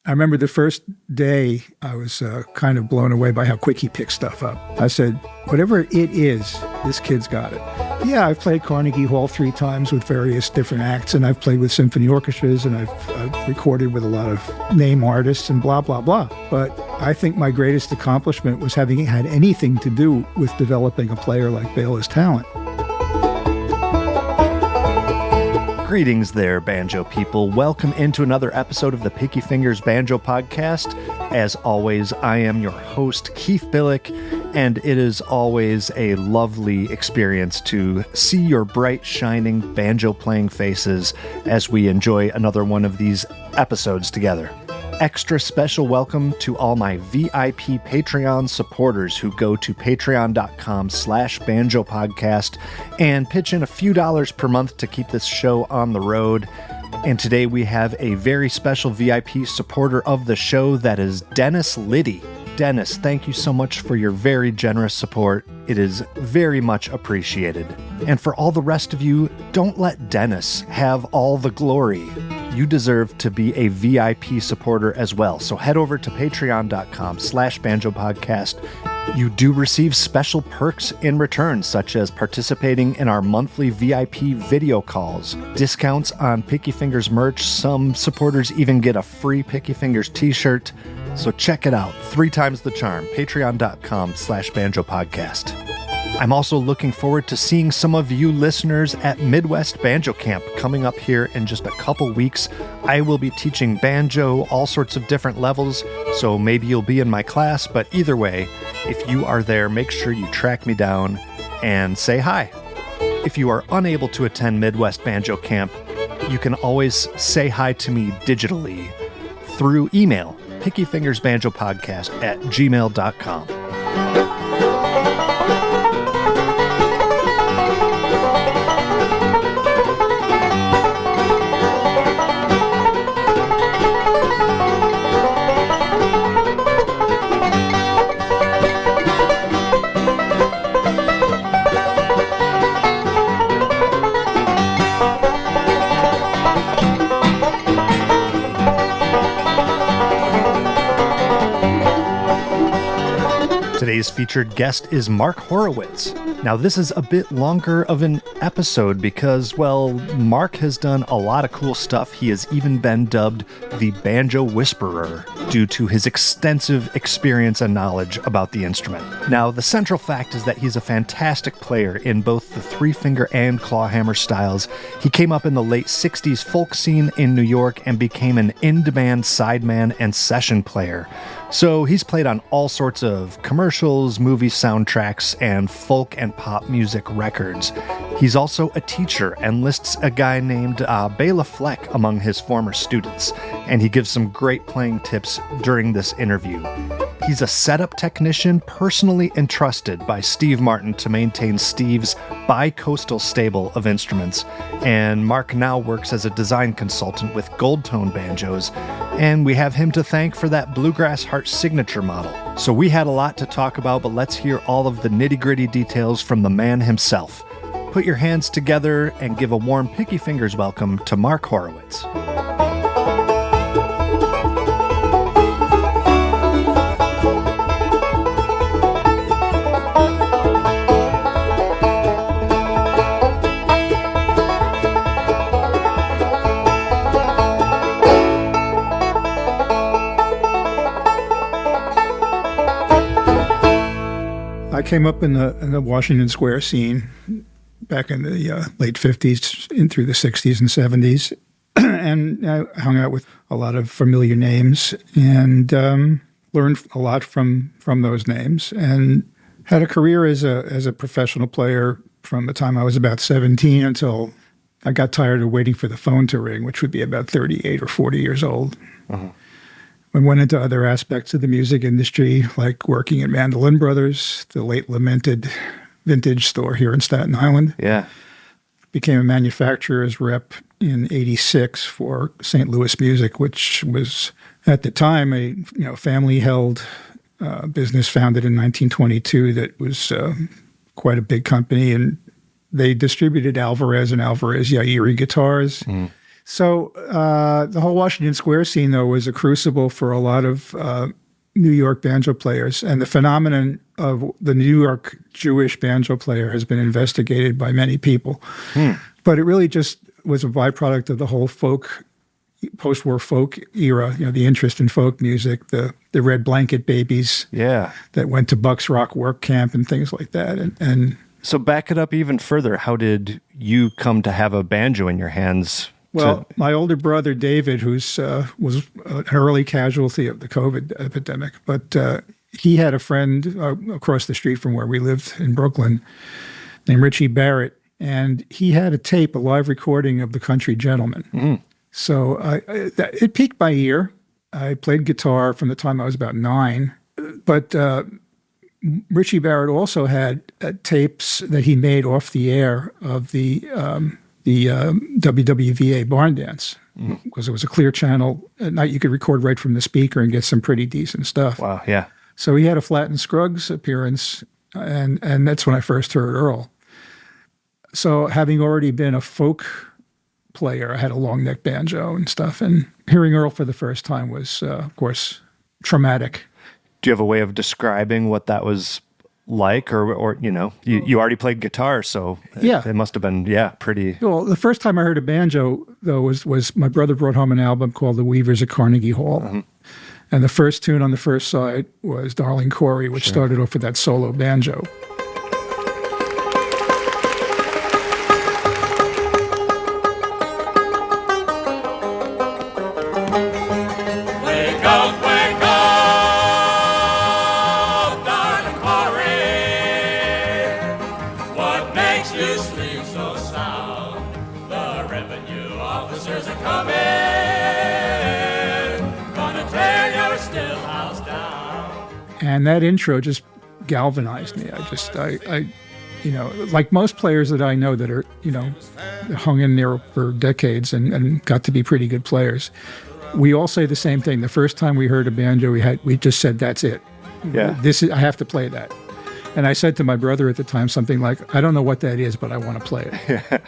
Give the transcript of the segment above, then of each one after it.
I remember the first day I was kind of blown away by how quick he picked stuff up. I said, whatever it is, this kid's got it. Yeah, I've played Carnegie Hall 3 times with various different acts, and I've played with symphony orchestras, and I've recorded with a lot of name artists and blah, blah, blah. But I think my greatest accomplishment was having had anything to do with developing a player like Bela's talent. Greetings there, banjo people. Welcome into another episode of the Picky Fingers Banjo Podcast. As always, I am your host, Keith Billick, and it is always a lovely experience to see your bright, shining banjo-playing faces as we enjoy another one of these episodes together. Extra special welcome to all my VIP Patreon supporters who go to patreon.com/banjopodcast and pitch in a few dollars per month to keep this show on the road. And today we have a very special VIP supporter of the show, that is Dennis Liddy. Dennis, thank you so much for your very generous support. It is very much appreciated. And for all the rest of you, don't let Dennis have all the glory. You deserve to be a VIP supporter as well. So head over to patreon.com/banjopodcast. You do receive special perks in return, such as participating in our monthly VIP video calls, discounts on Picky Fingers merch. Some supporters even get a free Picky Fingers t-shirt. So check it out. 3 times the charm. Patreon.com/banjopodcast. I'm also looking forward to seeing some of you listeners at Midwest Banjo Camp coming up here in just a couple weeks. I will be teaching banjo, all sorts of different levels, so maybe you'll be in my class, but either way, if you are there, make sure you track me down and say hi. If you are unable to attend Midwest Banjo Camp, you can always say hi to me digitally through email, pickyfingersbanjopodcast@gmail.com. Today's featured guest is Marc Horowitz. Now, this is a bit longer of an episode because, well, Marc has done a lot of cool stuff. He has even been dubbed the Banjo Whisperer due to his extensive experience and knowledge about the instrument. Now, the central fact is that he's a fantastic player in both the 3-finger and clawhammer styles. He came up in the late 60s folk scene in New York and became an in-demand sideman and session player. So he's played on all sorts of commercials, movie soundtracks, and folk and pop music records. He's also a teacher and lists a guy named Bela Fleck among his former students, and he gives some great playing tips during this interview. He's a setup technician personally entrusted by Steve Martin to maintain Steve's bi-coastal stable of instruments, and Marc now works as a design consultant with Gold Tone Banjos, and we have him to thank for that Bluegrass Heart signature model. So we had a lot to talk about, but let's hear all of the nitty-gritty details from the man himself. Put your hands together and give a warm Picky Fingers welcome to Marc Horowitz. I came up in the Washington Square scene back in the late 50s and through the 60s and 70s, and I hung out with a lot of familiar names and learned a lot from those names, and had a career as a professional player from the time I was about 17 until I got tired of waiting for the phone to ring, which would be about 38 or 40 years old. Uh-huh. I went into other aspects of the music industry, like working at Mandolin Brothers, the late lamented vintage store here in Staten Island. Yeah. Became a manufacturer's rep in '86 for St. Louis Music, which was at the time a family-held business founded in 1922 that was quite a big company, and they distributed Alvarez and Alvarez Yairi guitars. Mm. So the whole Washington Square scene, though, was a crucible for a lot of New York banjo players. And the phenomenon of the New York Jewish banjo player has been investigated by many people. But it really just was a byproduct of the whole post-war folk era, the interest in folk music, the red blanket babies that went to Bucks Rock work camp and things like that. And so back it up even further. How did you come to have a banjo in your hands? Well, my older brother, David, was an early casualty of the COVID epidemic, but he had a friend across the street from where we lived in Brooklyn named Richie Barrett, and he had a live recording of The Country Gentleman. So it piqued my ear. I played guitar from the time I was about 9, but Richie Barrett also had tapes that he made off the air of the WWVA barn dance, because it was a clear channel. At night you could record right from the speaker and get some pretty decent stuff. Wow, yeah. So he had a Flat and Scruggs appearance, and that's when I first heard Earl. So having already been a folk player, I had a long neck banjo and stuff, and hearing Earl for the first time was, of course, traumatic. Do you have a way of describing what that was like, or you already played guitar, so it must have been pretty. Well, the first time I heard a banjo though was my brother brought home an album called The Weavers at Carnegie Hall, and the first tune on the first side was Darling Corey, which started off with that solo banjo. And that intro just galvanized me. I like most players that I know that are, hung in there for decades and got to be pretty good players, we all say the same thing. The first time we heard a banjo, we just said, that's it. Yeah. I have to play that. And I said to my brother at the time something like, I don't know what that is, but I want to play it.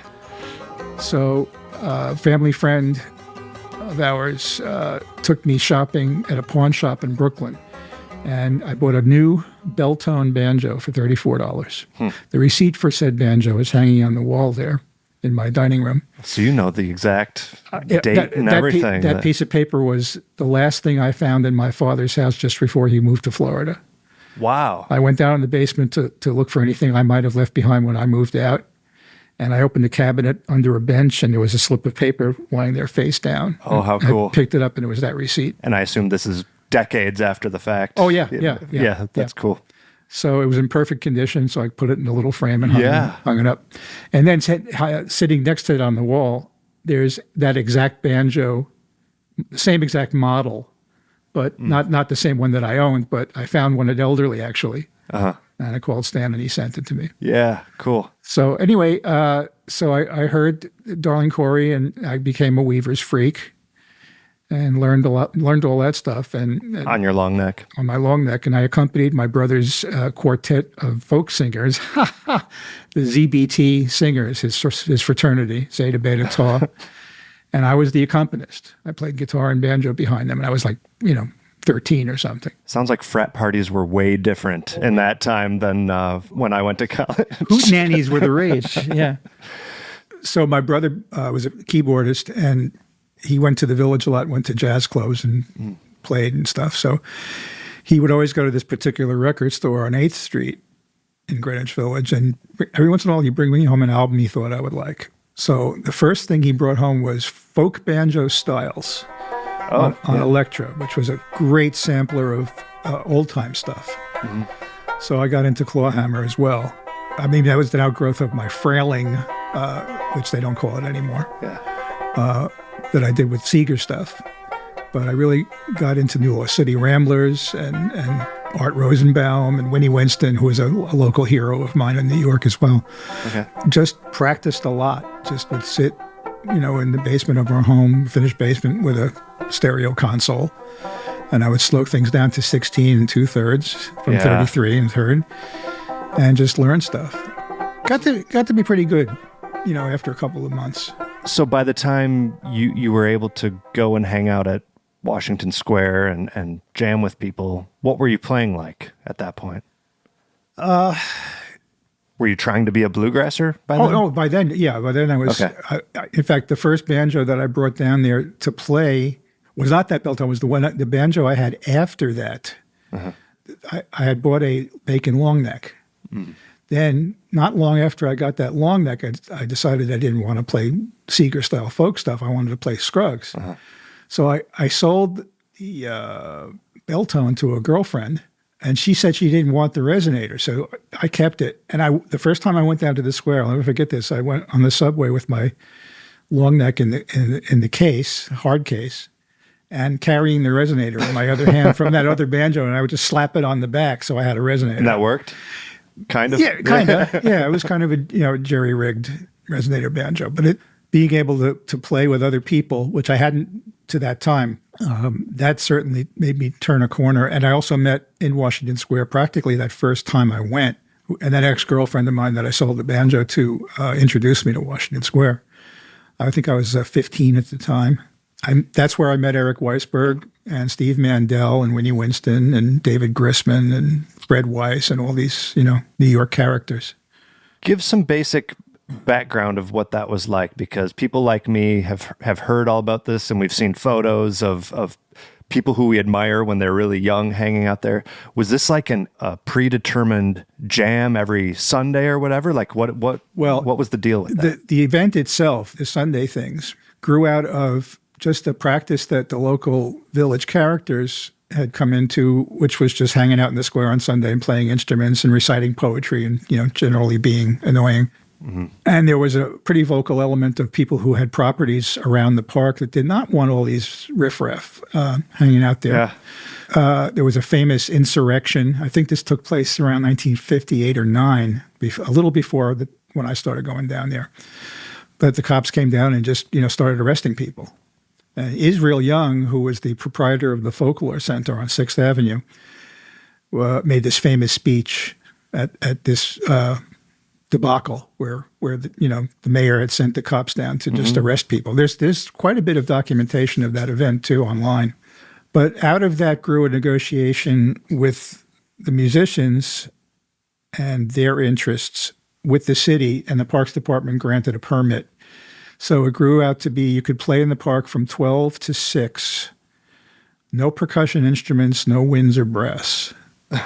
So a family friend of ours took me shopping at a pawn shop in Brooklyn. And I bought a new Gold Tone Banjo for $34. The receipt for said banjo is hanging on the wall there in my dining room. So you know the exact date and everything. That piece of paper was the last thing I found in my father's house just before he moved to Florida. Wow. I went down in the basement to look for anything I might have left behind when I moved out. And I opened the cabinet under a bench, and there was a slip of paper lying there face down. Oh, how cool. I picked it up, and it was that receipt. And I assume this is decades after the fact. Oh, yeah. That's cool. So it was in perfect condition, so I put it in a little frame and hung it up. And then sitting next to it on the wall, there's that exact banjo, same exact model, but not the same one that I owned, but I found one at Elderly, actually. And I called Stan, and he sent it to me. Yeah, cool. So anyway, so I heard Darling Corey, and I became a Weaver's freak. And learned all that stuff. And on your long neck. On my long neck. And I accompanied my brother's quartet of folk singers, the ZBT singers, his fraternity, Zeta Beta Tau. And I was the accompanist. I played guitar and banjo behind them. And I was like, 13 or something. Sounds like frat parties were way different in that time than when I went to college. Hoot nannies were the rage, yeah. So my brother was a keyboardist, and he went to the Village a lot, went to jazz clubs and played and stuff. So he would always go to this particular record store on 8th Street in Greenwich Village. And every once in a while, he'd bring me home an album he thought I would like. So the first thing he brought home was Folk Banjo Styles on Electra, which was a great sampler of old-time stuff. So I got into clawhammer as well. I mean, that was the outgrowth of my frailing, which they don't call it anymore. That I did with Seeger stuff. But I really got into New York City Ramblers and Art Rosenbaum and Winnie Winston, who was a local hero of mine in New York as well. Just practiced a lot. Just would sit, in the basement of our home, finished basement with a stereo console. And I would slow things down to 16 2/3 from 33 1/3 and just learn stuff. Got to be pretty good, after a couple of months. So by the time you were able to go and hang out at Washington Square and jam with people, what were you playing like at that point? Were you trying to be a bluegrasser by then? Oh, by then, yeah. By then I was, Okay. In fact, the first banjo that I brought down there to play was not that Bell Tone, was the banjo I had after that. Uh-huh. I had bought a Bacon long neck. Mm. Then, not long after I got that long neck, I decided I didn't want to play Seeger-style folk stuff. I wanted to play Scruggs. Uh-huh. So I sold the Bell Tone to a girlfriend, and she said she didn't want the resonator. So I kept it. And the first time I went down to the square, I'll never forget this, I went on the subway with my long neck in the case, hard case, and carrying the resonator in my other hand from that other banjo, and I would just slap it on the back so I had a resonator. And that worked? Kind of? Yeah, kind of. Yeah, it was kind of a jerry-rigged resonator banjo. But being able to play with other people, which I hadn't to that time, that certainly made me turn a corner. And I also met in Washington Square practically that first time I went, and that ex-girlfriend of mine that I sold the banjo to introduced me to Washington Square. I think I was 15 at the time. That's where I met Eric Weisberg and Steve Mandel and Winnie Winston and David Grissman and Fred Weiss and all these, New York characters. Give some basic background of what that was like, because people like me have heard all about this, and we've seen photos of people who we admire when they're really young hanging out there. Was this like a predetermined jam every Sunday or whatever? Like what was the deal with that? The event itself, the Sunday things, grew out of just a practice that the local village characters had come into, which was just hanging out in the square on Sunday and playing instruments and reciting poetry and, generally being annoying. Mm-hmm. And there was a pretty vocal element of people who had properties around the park that did not want all these riffraff hanging out there. Yeah. There was a famous insurrection. I think this took place around 1958 or 9, a little before when I started going down there. But the cops came down and just, started arresting people. Israel Young, who was the proprietor of the Folklore Center on 6th Avenue, made this famous speech at this debacle where the mayor had sent the cops down to just arrest people. There's quite a bit of documentation of that event too online. But out of that grew a negotiation with the musicians and their interests with the city, and the Parks Department granted a permit. So it grew out to be you could play in the park from 12 to 6, no percussion instruments, no winds or brass.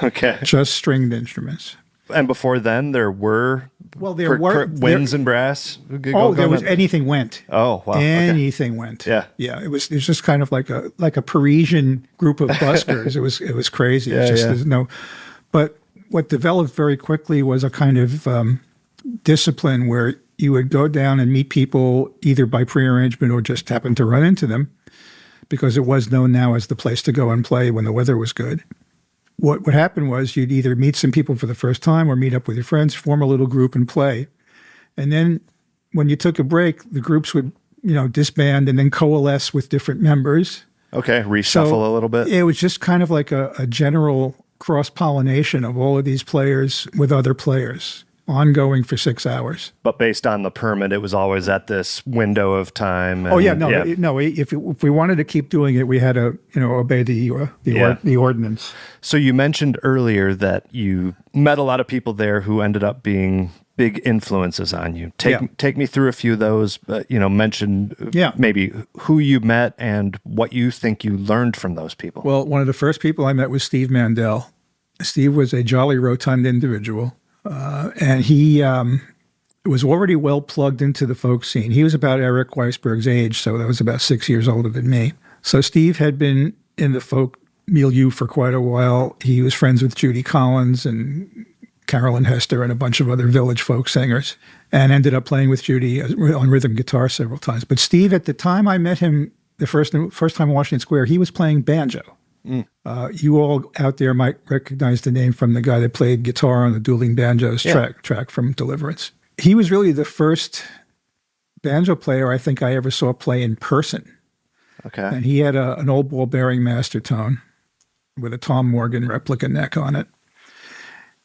Okay. Just stringed instruments. And before then, there were winds and brass? Anything went. Oh, wow. Anything went. Yeah. Yeah, it was just kind of like a Parisian group of buskers. It was crazy. But what developed very quickly was a kind of discipline where you would go down and meet people either by prearrangement or just happen to run into them, because it was known now as the place to go and play when the weather was good. What happened was you'd either meet some people for the first time or meet up with your friends, form a little group and play. And then when you took a break, the groups would, disband and then coalesce with different members. Okay, reshuffle a little bit. It was just kind of like a general cross-pollination of all of these players with other players, ongoing for 6 hours. But based on the permit, it was always at this window of time. No. If we wanted to keep doing it, we had to, obey the ordinance. So you mentioned earlier that you met a lot of people there who ended up being big influences on you. Take me through a few of those. Mention maybe who you met and what you think you learned from those people. Well, one of the first people I met was Steve Mandel. Steve was a jolly rotund individual. And he was already well plugged into the folk scene. He was about Eric Weisberg's age, so that was about 6 years older than me. So Steve had been in the folk milieu for quite a while. He was friends with Judy Collins and Carolyn Hester and a bunch of other village folk singers, and ended up playing with Judy on rhythm guitar several times. But Steve, at the time I met him, the first time in Washington Square, he was playing banjo. You all out there might recognize the name from the guy that played guitar on the Dueling Banjos track from Deliverance. He was really the first banjo player I think I ever saw play in person. Okay. And he had an old ball bearing master tone with a Tom Morgan replica neck on it.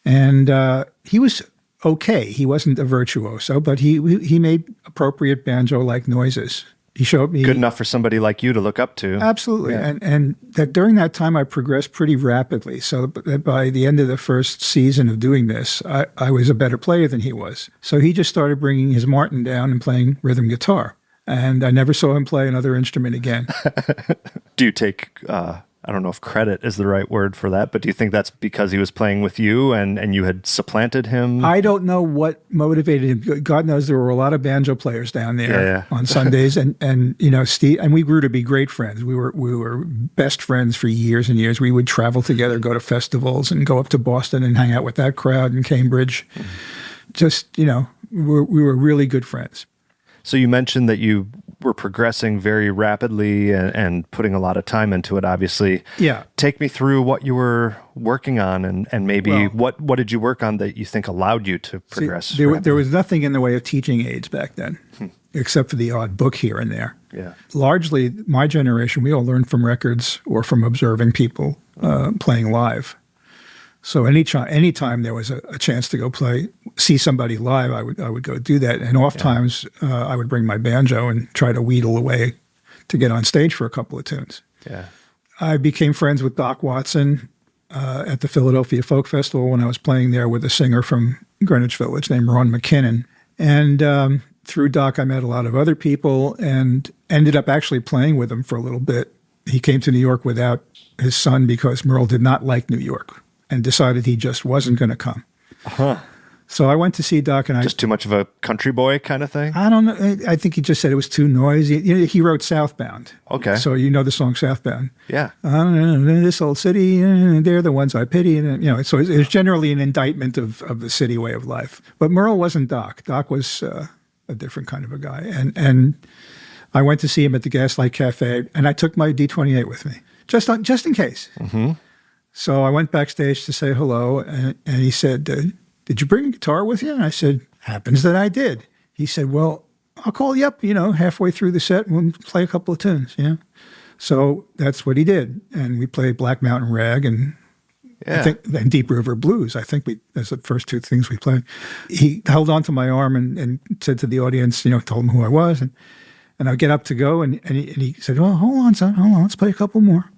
And he was okay. He wasn't a virtuoso, but he made appropriate banjo-like noises. He showed me Good enough for somebody like you to look up to. absolutely, and that during that time I progressed pretty rapidly. So that by the end of the first season of doing this, I was a better player than he was. So he just started bringing his Martin down and playing rhythm guitar, and I never saw him play another instrument again. Do you take, I don't know if credit is the right word for that, but do you think that's because he was playing with you and you had supplanted him? I don't know what motivated him. God knows there were a lot of banjo players down there on Sundays, and Steve and we grew to be great friends. We were best friends for years and years. We would travel together, go to festivals, and go up to Boston and hang out with that crowd in Cambridge. Just we were really good friends. So you mentioned that you were progressing very rapidly and putting a lot of time into it, obviously. Yeah. Take me through what you were working on and maybe what did you work on that you think allowed you to progress? There was nothing in the way of teaching aids back then, except for the odd book here and there. Yeah. Largely, my generation, we all learned from records or from observing people playing live. So anytime there was a chance to go see somebody live, I would go do that. And oftentimes I would bring my banjo and try to wheedle away to get on stage for a couple of tunes. Yeah. I became friends with Doc Watson at the Philadelphia Folk Festival when I was playing there with a singer from Greenwich Village named Ron McKinnon. And through Doc, I met a lot of other people and ended up actually playing with him for a little bit. He came to New York without his son because Merle did not like New York and decided he just wasn't going to come. So I went to see Doc, and just too much of a country boy kind of thing? I don't know. I think he just said it was too noisy. He wrote Southbound. Okay. So you know the song Southbound. Yeah. I don't know, this old city, they're the ones I pity. And, so it's generally an indictment of the city way of life. But Merle wasn't Doc. Doc was a different kind of a guy. And I went to see him at the Gaslight Cafe, and I took my D28 with me, just in case. Mm-hmm. So I went backstage to say hello, and he said, did you bring a guitar with you? And I said, happens that I did. He said, well, I'll call you up, halfway through the set, and we'll play a couple of tunes, So that's what he did. And we played Black Mountain Rag and and Deep River Blues. I think that's the first two things we played. He held onto my arm and said to the audience, told him who I was. And I get up to go, and he said, well, hold on, son, let's play a couple more.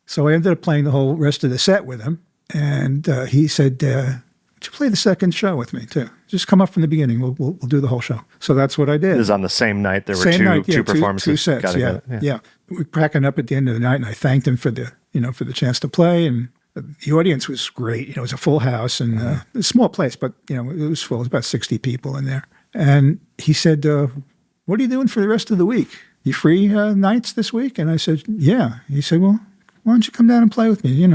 So I ended up playing the whole rest of the set with him. And he said, would you play the second show with me, too? Just come up from the beginning. We'll do the whole show. So that's what I did. It was on the same night. There were two performances. Two sets, yeah. We were cracking up at the end of the night, and I thanked him for the chance to play. And the audience was great. It was a full house and a small place, but, it was full. It was about 60 people in there. And he said, what are you doing for the rest of the week? You free nights this week? And I said, yeah. He said, well, why don't you come down and play with me?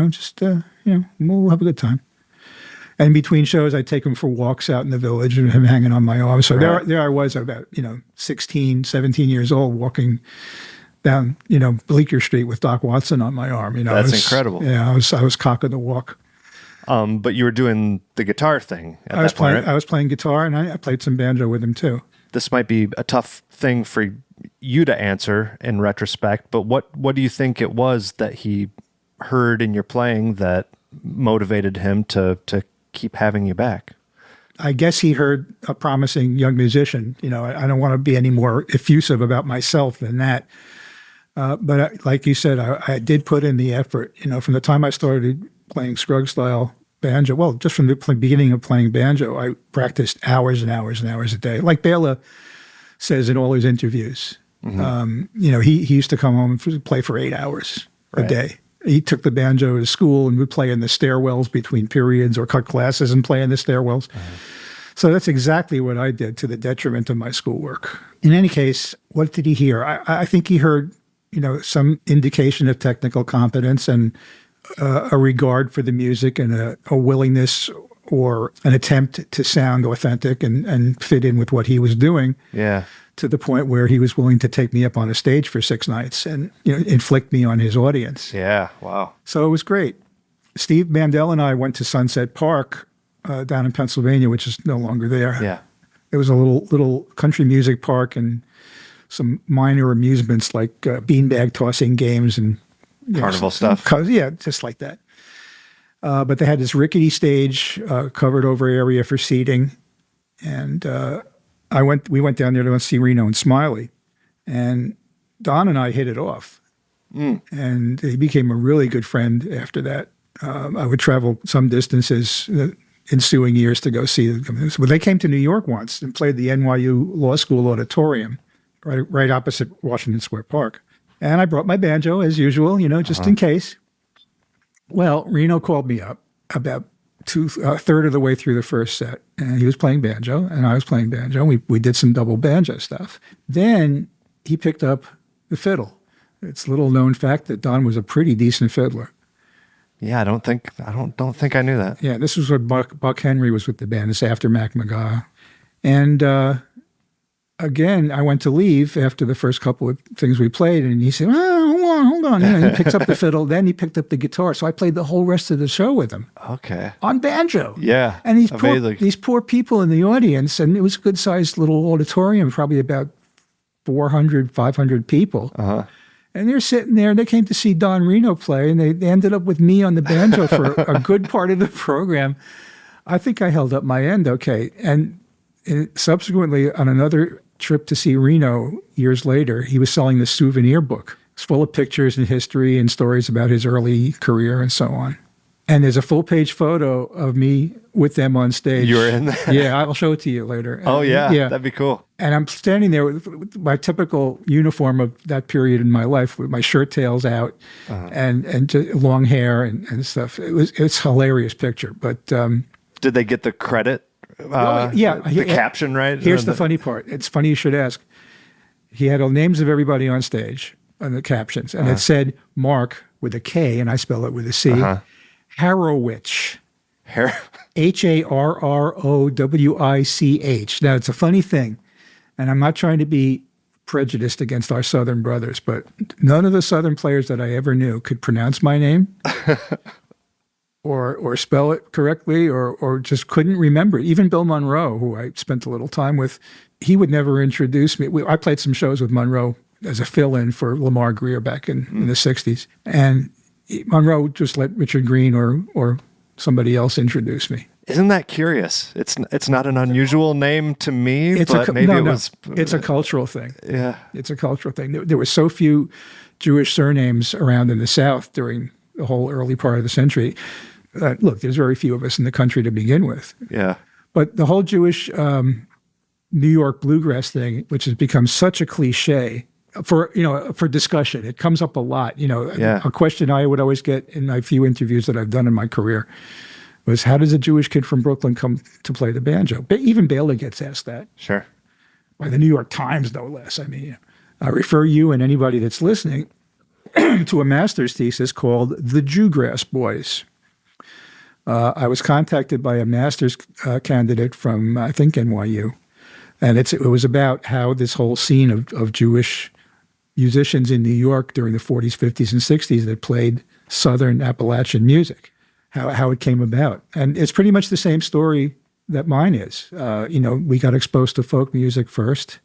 We'll have a good time. And between shows, I'd take him for walks out in the village and him hanging on my arm. So there I was about, 16, 17 years old walking down, Bleecker Street with Doc Watson on my arm. That's incredible. Yeah, I was cock of the walk. But you were doing the guitar thing at that point, right? I was playing guitar, and I played some banjo with him, too. This might be a tough thing for you to answer in retrospect, but what do you think it was that he heard in your playing that motivated him to keep having you back? I guess he heard a promising young musician. I don't want to be any more effusive about myself than that. But like you said, I did put in the effort. From the time I started playing Scruggs style banjo, well, just from the beginning of playing banjo, I practiced hours and hours and hours a day. Like Bela says in all his interviews, he used to come home and play for 8 hours a day. He took the banjo to school and would play in the stairwells between periods or cut classes and play in the stairwells. So that's exactly what I did, to the detriment of my schoolwork. In any case, what did he hear? I think he heard, some indication of technical competence and a regard for the music and a willingness or an attempt to sound authentic and fit in with what he was doing. Yeah. To the point where he was willing to take me up on a stage for 6 nights and inflict me on his audience. Yeah, wow. So it was great. Steve Mandel and I went to Sunset Park down in Pennsylvania, which is no longer there. Yeah. It was a little country music park and some minor amusements like beanbag tossing games and carnival stuff. Yeah, just like that. But they had this rickety stage, covered over area for seating. And we went down there to see Reno and Smiley. And Don and I hit it off. And he became a really good friend after that. I would travel some distances the ensuing years to go see them. But they came to New York once and played the NYU Law School Auditorium right opposite Washington Square Park. And I brought my banjo as usual, just in case. Well, Reno called me up about a third of the way through the first set, and he was playing banjo, and I was playing banjo. We did some double banjo stuff. Then he picked up the fiddle. It's a little known fact that Don was a pretty decent fiddler. Yeah, I don't think I knew that. Yeah, this was when Buck Henry was with the band. This after Mac McGaw. And again, I went to leave after the first couple of things we played, and he said, hold on. He picks up the fiddle, then he picked up the guitar. So I played the whole rest of the show with him. Okay. On banjo. Yeah. And these poor people in the audience, and it was a good-sized little auditorium, probably about 400, 500 people. Uh-huh. And they're sitting there, and they came to see Don Reno play, and they ended up with me on the banjo for a good part of the program. I think I held up my end okay. And subsequently, on another trip to see Reno years later, he was selling the souvenir book. It's full of pictures and history and stories about his early career and so on. And there's a full-page photo of me with them on stage. You were in there? Yeah, I'll show it to you later. Oh, yeah. That'd be cool. And I'm standing there with my typical uniform of that period in my life, with my shirt tails out and just long hair and stuff. It's a hilarious picture. But did they get the credit? The caption, right? Here's the funny part. It's funny you should ask. He had the names of everybody on stage on the captions, and it said Mark with a K, and I spell it with a C. Horowitz. Harrowich. Now, it's a funny thing, and I'm not trying to be prejudiced against our Southern brothers, but none of the Southern players that I ever knew could pronounce my name or spell it correctly or just couldn't remember it. Even Bill Monroe, who I spent a little time with, he would never introduce me. I played some shows with Monroe as a fill-in for Lamar Greer back in the 60s, and Monroe just let Richard Green or somebody else introduce me. Isn't that curious? It's not an unusual name to me, It's a cultural thing. Yeah. It's a cultural thing. There were so few Jewish surnames around in the South during the whole early part of the century. Look, there's very few of us in the country to begin with. Yeah. But the whole Jewish New York bluegrass thing, which has become such a cliche, for discussion. It comes up a lot. A question I would always get in my few interviews that I've done in my career was, how does a Jewish kid from Brooklyn come to play the banjo? Even Bela gets asked that. Sure. By the New York Times, no less. I mean, I refer you and anybody that's listening to a master's thesis called The Jewgrass Boys. I was contacted by a master's candidate from, I think, NYU. And it was about how this whole scene of Jewish musicians in New York during the 40s, 50s, and 60s that played Southern Appalachian music, how it came about. And it's pretty much the same story that mine is. We got exposed to folk music first,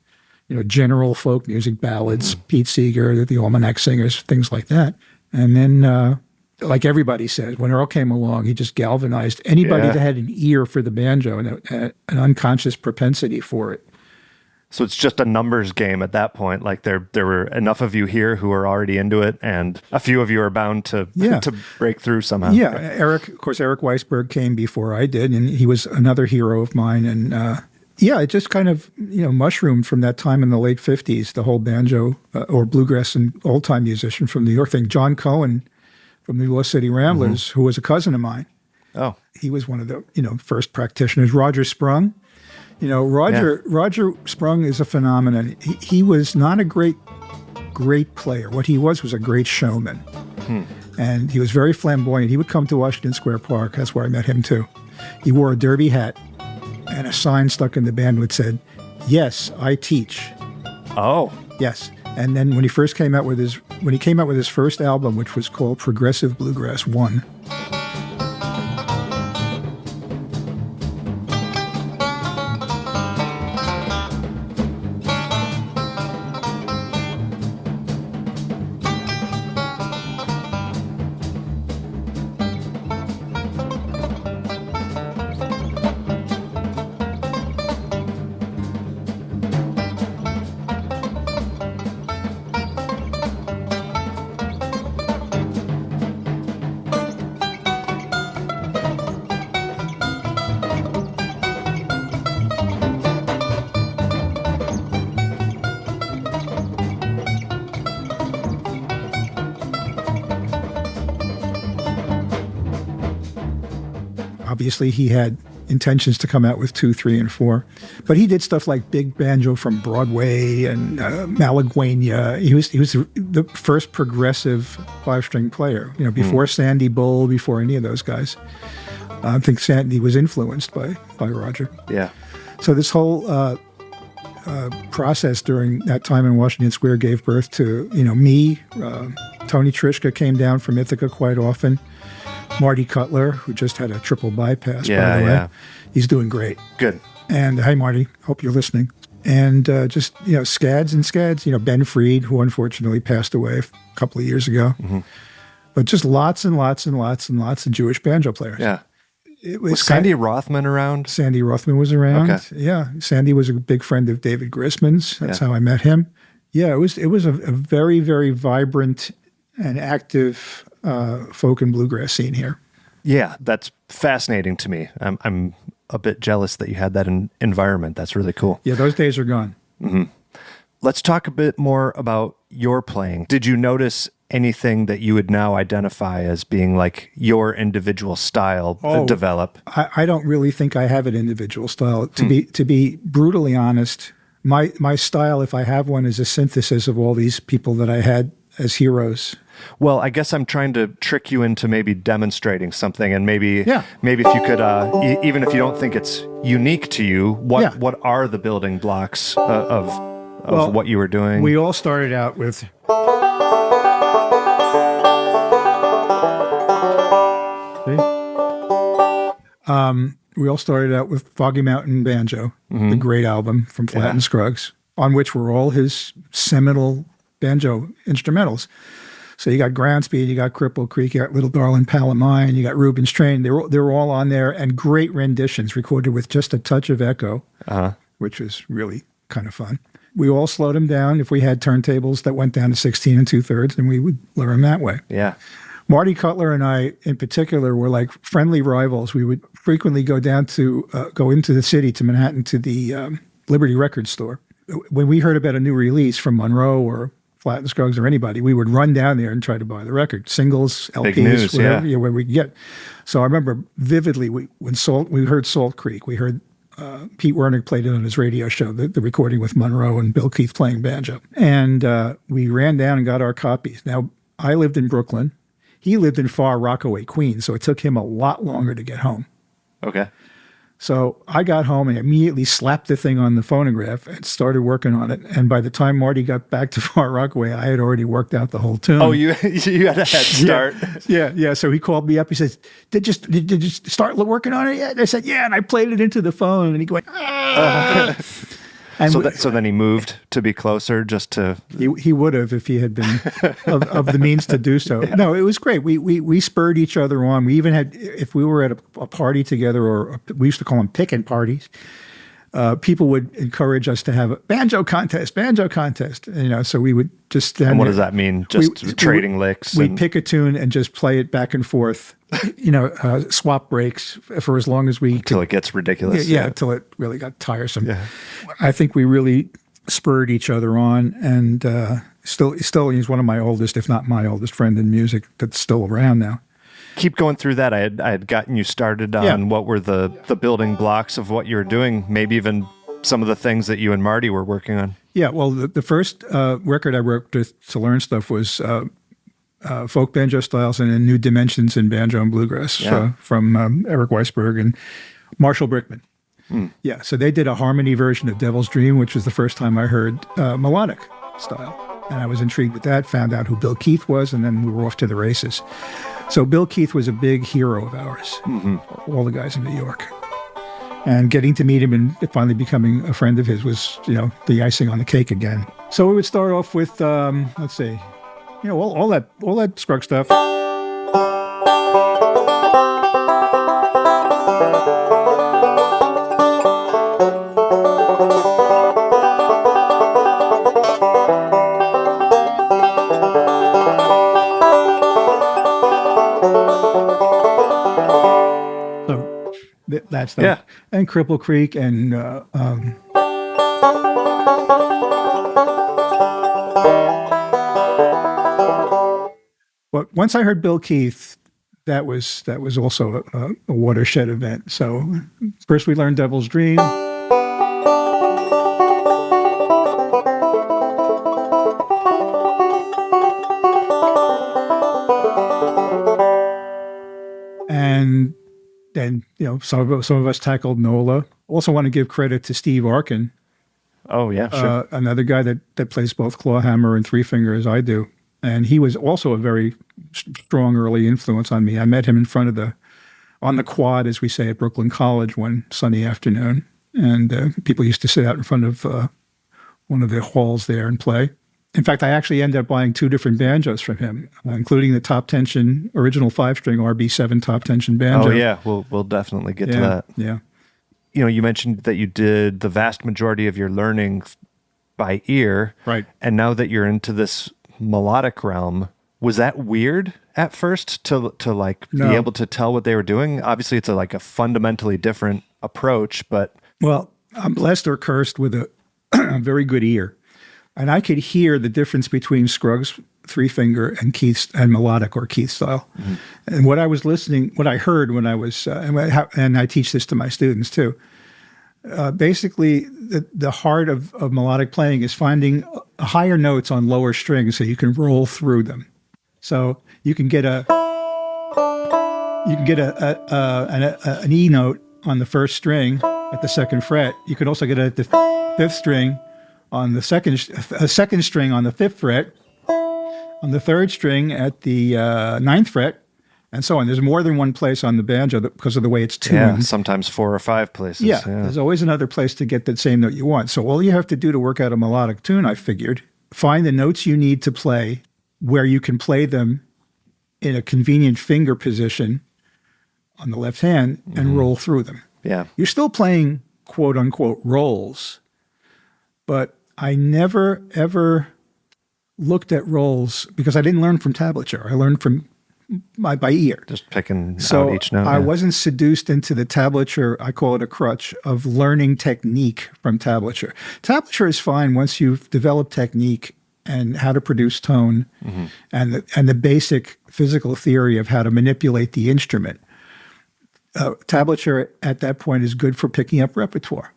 general folk music, ballads, Pete Seeger, the Almanac Singers, things like that. And then, like everybody says, when Earl came along, he just galvanized anybody that had an ear for the banjo and an unconscious propensity for it. So it's just a numbers game at that point. Like there were enough of you here who are already into it, and a few of you are bound to break through somehow. Yeah, Eric Weisberg came before I did, and he was another hero of mine. And it just kind of mushroomed from that time in the late 50s. The whole banjo or bluegrass and old time musician from New York thing. John Cohen from the Lost City Ramblers, who was a cousin of mine. Oh, he was one of the first practitioners. Roger Sprung. Roger Sprung is a phenomenon. He was not a great player. What he was a great showman. And he was very flamboyant. He would come to Washington Square Park. That's where I met him too. He wore a derby hat, and a sign stuck in the band that said, "Yes, I teach." Oh. Yes. And then when he came out with his first album, which was called Progressive Bluegrass 1, obviously he had intentions to come out with 2, 3, and 4. But he did stuff like Big Banjo from Broadway and Malaguena. He was the first progressive 5-string player, before Sandy Bull, before any of those guys. I think Sandy was influenced by Roger. Yeah. So this whole process during that time in Washington Square gave birth to, me. Tony Trischka came down from Ithaca quite often. Marty Cutler, who just had a triple bypass, by the way. Yeah. He's doing great. Good. And hey, Marty, hope you're listening. And just, scads and scads, Ben Freed, who unfortunately passed away a couple of years ago. Mm-hmm. But just lots and lots and lots and lots of Jewish banjo players. Yeah. Was Sandy Rothman around? Sandy Rothman was around. Okay. Yeah. Sandy was a big friend of David Grisman's. That's how I met him. Yeah, it was a very, very vibrant and active folk and bluegrass scene here. Yeah, that's fascinating to me. I'm a bit jealous that you had that environment. That's really cool. Yeah, those days are gone. Mm-hmm. Let's talk a bit more about your playing. Did you notice anything that you would now identify as being like your individual style develop? I don't really think I have an individual style. To be brutally honest, my style, if I have one, is a synthesis of all these people that I had as heroes. Well, I guess I'm trying to trick you into maybe demonstrating something, and maybe if you could, even if you don't think it's unique to you, what are the building blocks of what you were doing? We all started out with. We all started out with Foggy Mountain Banjo, the great album from Flatt and Scruggs, on which were all his seminal banjo instrumentals. So you got Ground Speed, you got Cripple Creek, you got Little Darlin' Pal of Mine, you got Reuben's Train. They were all on there, and great renditions recorded with just a touch of echo, which was really kind of fun. We all slowed them down. If we had turntables that went down to 16 2/3, then we would learn them that way. Yeah. Marty Cutler and I, in particular, were like friendly rivals. We would frequently go into the city to Manhattan to the Liberty Record store. When we heard about a new release from Monroe or Flatt and Scruggs or anybody, we would run down there and try to buy the record, singles, LPs, big news, whatever, where we could get. So I remember vividly when we heard Salt Creek, we heard Pete Wernick played it on his radio show, the recording with Monroe and Bill Keith playing banjo. And we ran down and got our copies. Now, I lived in Brooklyn. He lived in Far Rockaway, Queens, so it took him a lot longer to get home. Okay. So I got home and immediately slapped the thing on the phonograph and started working on it. And by the time Marty got back to Far Rockaway, I had already worked out the whole tune. Oh, you had a head start. Yeah. So he called me up. He says, Did you start working on it yet? And I said, yeah. And I played it into the phone. And he went, ah. And so then he moved to be closer, just to. He would have if he had been of the means to do so. Yeah. No, it was great. We spurred each other on. We even had, if we were at a party together, or we used to call them pickin' parties, people would encourage us to have a banjo contest. So we would just stand. And what does that mean? Just trading licks? We'd pick a tune and just play it back and forth, swap breaks for as long as we Until it gets ridiculous. Yeah, until it really got tiresome. Yeah. I think we really spurred each other on, and still he's one of my oldest, if not my oldest friend in music that's still around now. Keep going through that. I had gotten you started on what were the building blocks of what you were doing, maybe even some of the things that you and Marty were working on. Yeah, well, the first record I worked with to learn stuff was folk banjo styles and new dimensions in banjo and bluegrass from Eric Weisberg and Marshall Brickman. Yeah, so they did a harmony version of Devil's Dream, which was the first time I heard melodic style. And I was intrigued with that, found out who Bill Keith was, and then we were off to the races. So Bill Keith was a big hero of ours, all the guys in New York. And getting to meet him and finally becoming a friend of his was, the icing on the cake again. So we would start off with, let's see, all that Scruggs stuff. That stuff. Yeah. And Cripple Creek and but once I heard Bill Keith, that was also a watershed event. So first we learned Devil's Dream. And then, some of us tackled Nola. Also want to give credit to Steve Arkin. Oh, yeah, sure. Another guy that plays both clawhammer and three finger as I do. And he was also a very strong early influence on me. I met him on the quad, as we say, at Brooklyn College one sunny afternoon. And people used to sit out in front of one of the halls there and play. In fact, I actually ended up buying 2 different banjos from him, including the top tension, original 5-string RB7 top tension banjo. Oh, yeah. We'll definitely get to that. Yeah. You mentioned that you did the vast majority of your learning by ear. Right. And now that you're into this melodic realm, was that weird at first to No. be able to tell what they were doing? Obviously, it's a fundamentally different approach, but... Well, I'm blessed or cursed with a very good ear. And I could hear the difference between Scruggs, three finger, and Keith's and melodic or Keith style. Mm-hmm. And what I heard when I was, and I teach this to my students too. Basically, the heart of melodic playing is finding higher notes on lower strings so you can roll through them. So you can get an E note on the first string at the second fret. You could also get it at the fifth string on the second string on the fifth fret, on the third string at the ninth fret, and so on. There's more than one place on the banjo because of the way it's tuned. Yeah, sometimes 4 or 5 places. Yeah, there's always another place to get that same note you want. So all you have to do to work out a melodic tune, I figured, find the notes you need to play where you can play them in a convenient finger position on the left hand and roll through them. Yeah. You're still playing quote-unquote rolls, but I never, ever looked at rolls because I didn't learn from tablature. I learned from by ear. Just picking So out each note. I wasn't seduced into the tablature, I call it a crutch, of learning technique from tablature. Tablature is fine once you've developed technique and how to produce tone and the basic physical theory of how to manipulate the instrument. Tablature at that point is good for picking up repertoire.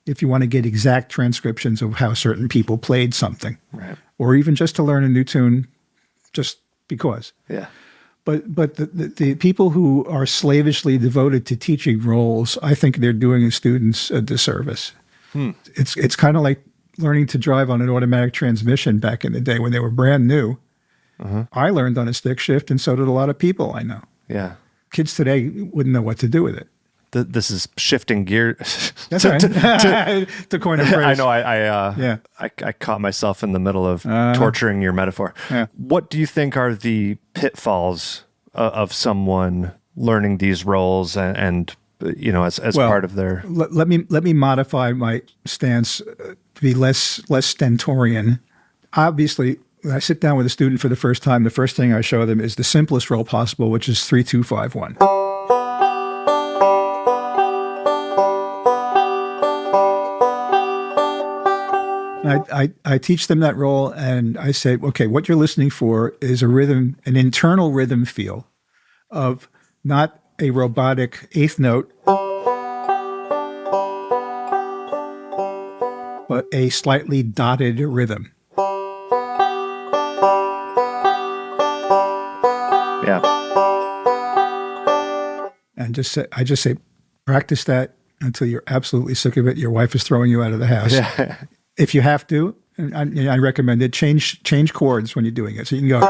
If you want to get exact transcriptions of how certain people played something, right, or even just to learn a new tune just because. Yeah. But the people who are slavishly devoted to teaching rolls, I think they're doing the students a disservice. It's kind of like learning to drive on an automatic transmission back in the day when they were brand new. I learned on a stick shift, and so did a lot of people I know. Yeah. Kids today wouldn't know what to do with it. This is shifting gear. That's right. To coin a phrase. I know. I caught myself in the middle of torturing your metaphor. Yeah. What do you think are the pitfalls of someone learning these roles and as part of their? Let me modify my stance to be less stentorian. Obviously, when I sit down with a student for the first time, the first thing I show them is the simplest roll possible, which is 3-2-5-1. I teach them that roll, and I say, okay, what you're listening for is a rhythm, an internal rhythm feel of not a robotic eighth note, but a slightly dotted rhythm. Yeah. And I just say, practice that until you're absolutely sick of it. Your wife is throwing you out of the house. Yeah. If you have to, and I recommend it, change chords when you're doing it. So you can go.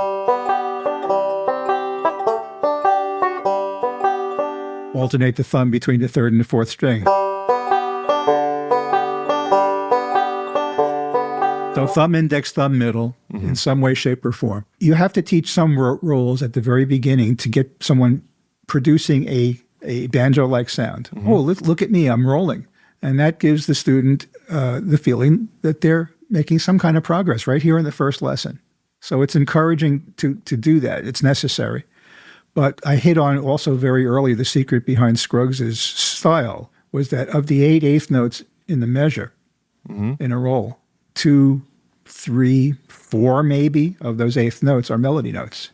Alternate the thumb between the third and the fourth string. So thumb, index, thumb, middle, in some way, shape, or form. You have to teach some rolls at the very beginning to get someone producing a banjo-like sound. Oh, look at me, I'm rolling. And that gives the student the feeling that they're making some kind of progress right here in the first lesson. So it's encouraging to do that. It's necessary. But I hit on also very early the secret behind Scruggs' style was that of the 8 eighth notes in the measure in a roll, 2, 3, 4 maybe of those eighth notes are melody notes.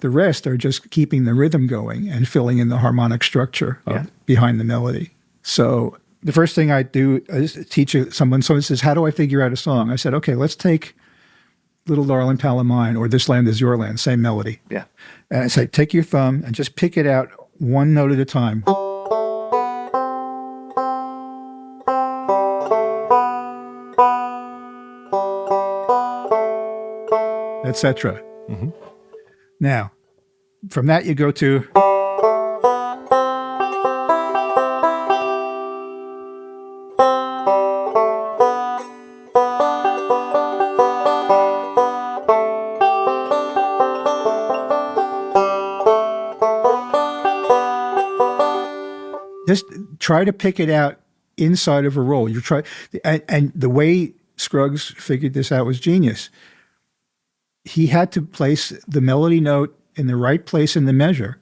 The rest are just keeping the rhythm going and filling in the harmonic structure behind the melody. So the first thing I do is teach someone says, how do I figure out a song? I said, okay, let's take Little Darling Pal of Mine or This Land Is Your Land, same melody. Yeah. And I say, take your thumb and just pick it out one note at a time. Etc. Mm-hmm. Now, from that you go to just try to pick it out inside of a roll. And the way Scruggs figured this out was genius. He had to place the melody note in the right place in the measure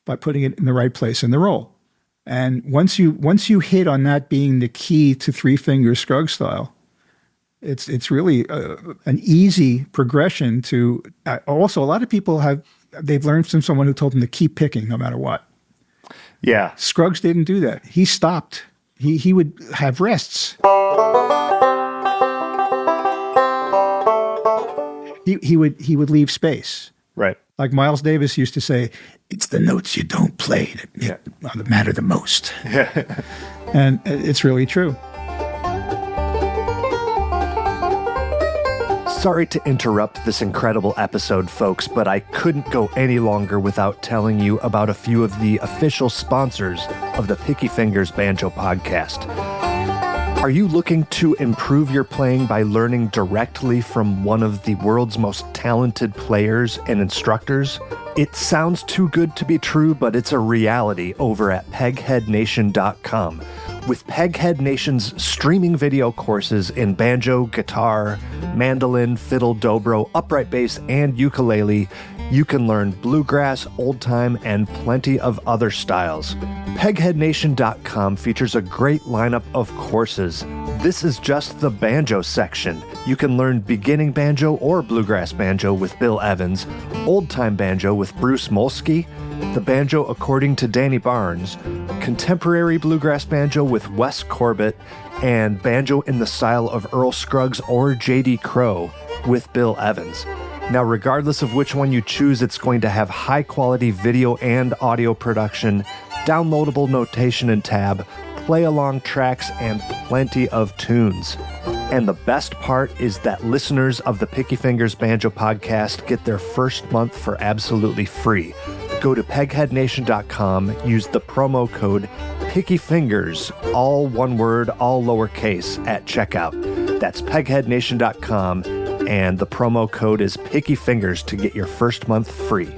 by putting it in the right place in the roll. And once you hit on that being the key to three finger Scruggs style, it's really an easy progression to. Also, a lot of people they've learned from someone who told them to keep picking no matter what. Yeah, Scruggs didn't do that. He stopped. He would have rests. He would leave space. Right. Like Miles Davis used to say, it's the notes you don't play that matter the most. And it's really true. Sorry to interrupt this incredible episode, folks, but I couldn't go any longer without telling you about a few of the official sponsors of the Picky Fingers Banjo podcast. Are you looking to improve your playing by learning directly from one of the world's most talented players and instructors? It sounds too good to be true, but it's a reality over at pegheadnation.com. With Peghead Nation's streaming video courses in banjo, guitar, mandolin, fiddle, dobro, upright bass, and ukulele, you can learn bluegrass, old time, and plenty of other styles. PegheadNation.com features a great lineup of courses. This is just the banjo section. You can learn beginning banjo or bluegrass banjo with Bill Evans, old time banjo with Bruce Molsky, the banjo according to Danny Barnes, contemporary bluegrass banjo with Wes Corbett, and banjo in the style of Earl Scruggs or J.D. Crowe with Bill Evans. Now, regardless of which one you choose, it's going to have high-quality video and audio production, downloadable notation and tab, play-along tracks, and plenty of tunes. And the best part is that listeners of the Picky Fingers Banjo podcast get their first month for absolutely free. Go to pegheadnation.com, use the promo code PickyFingers, all one word, all lowercase, at checkout. That's pegheadnation.com, and the promo code is PickyFingers to get your first month free.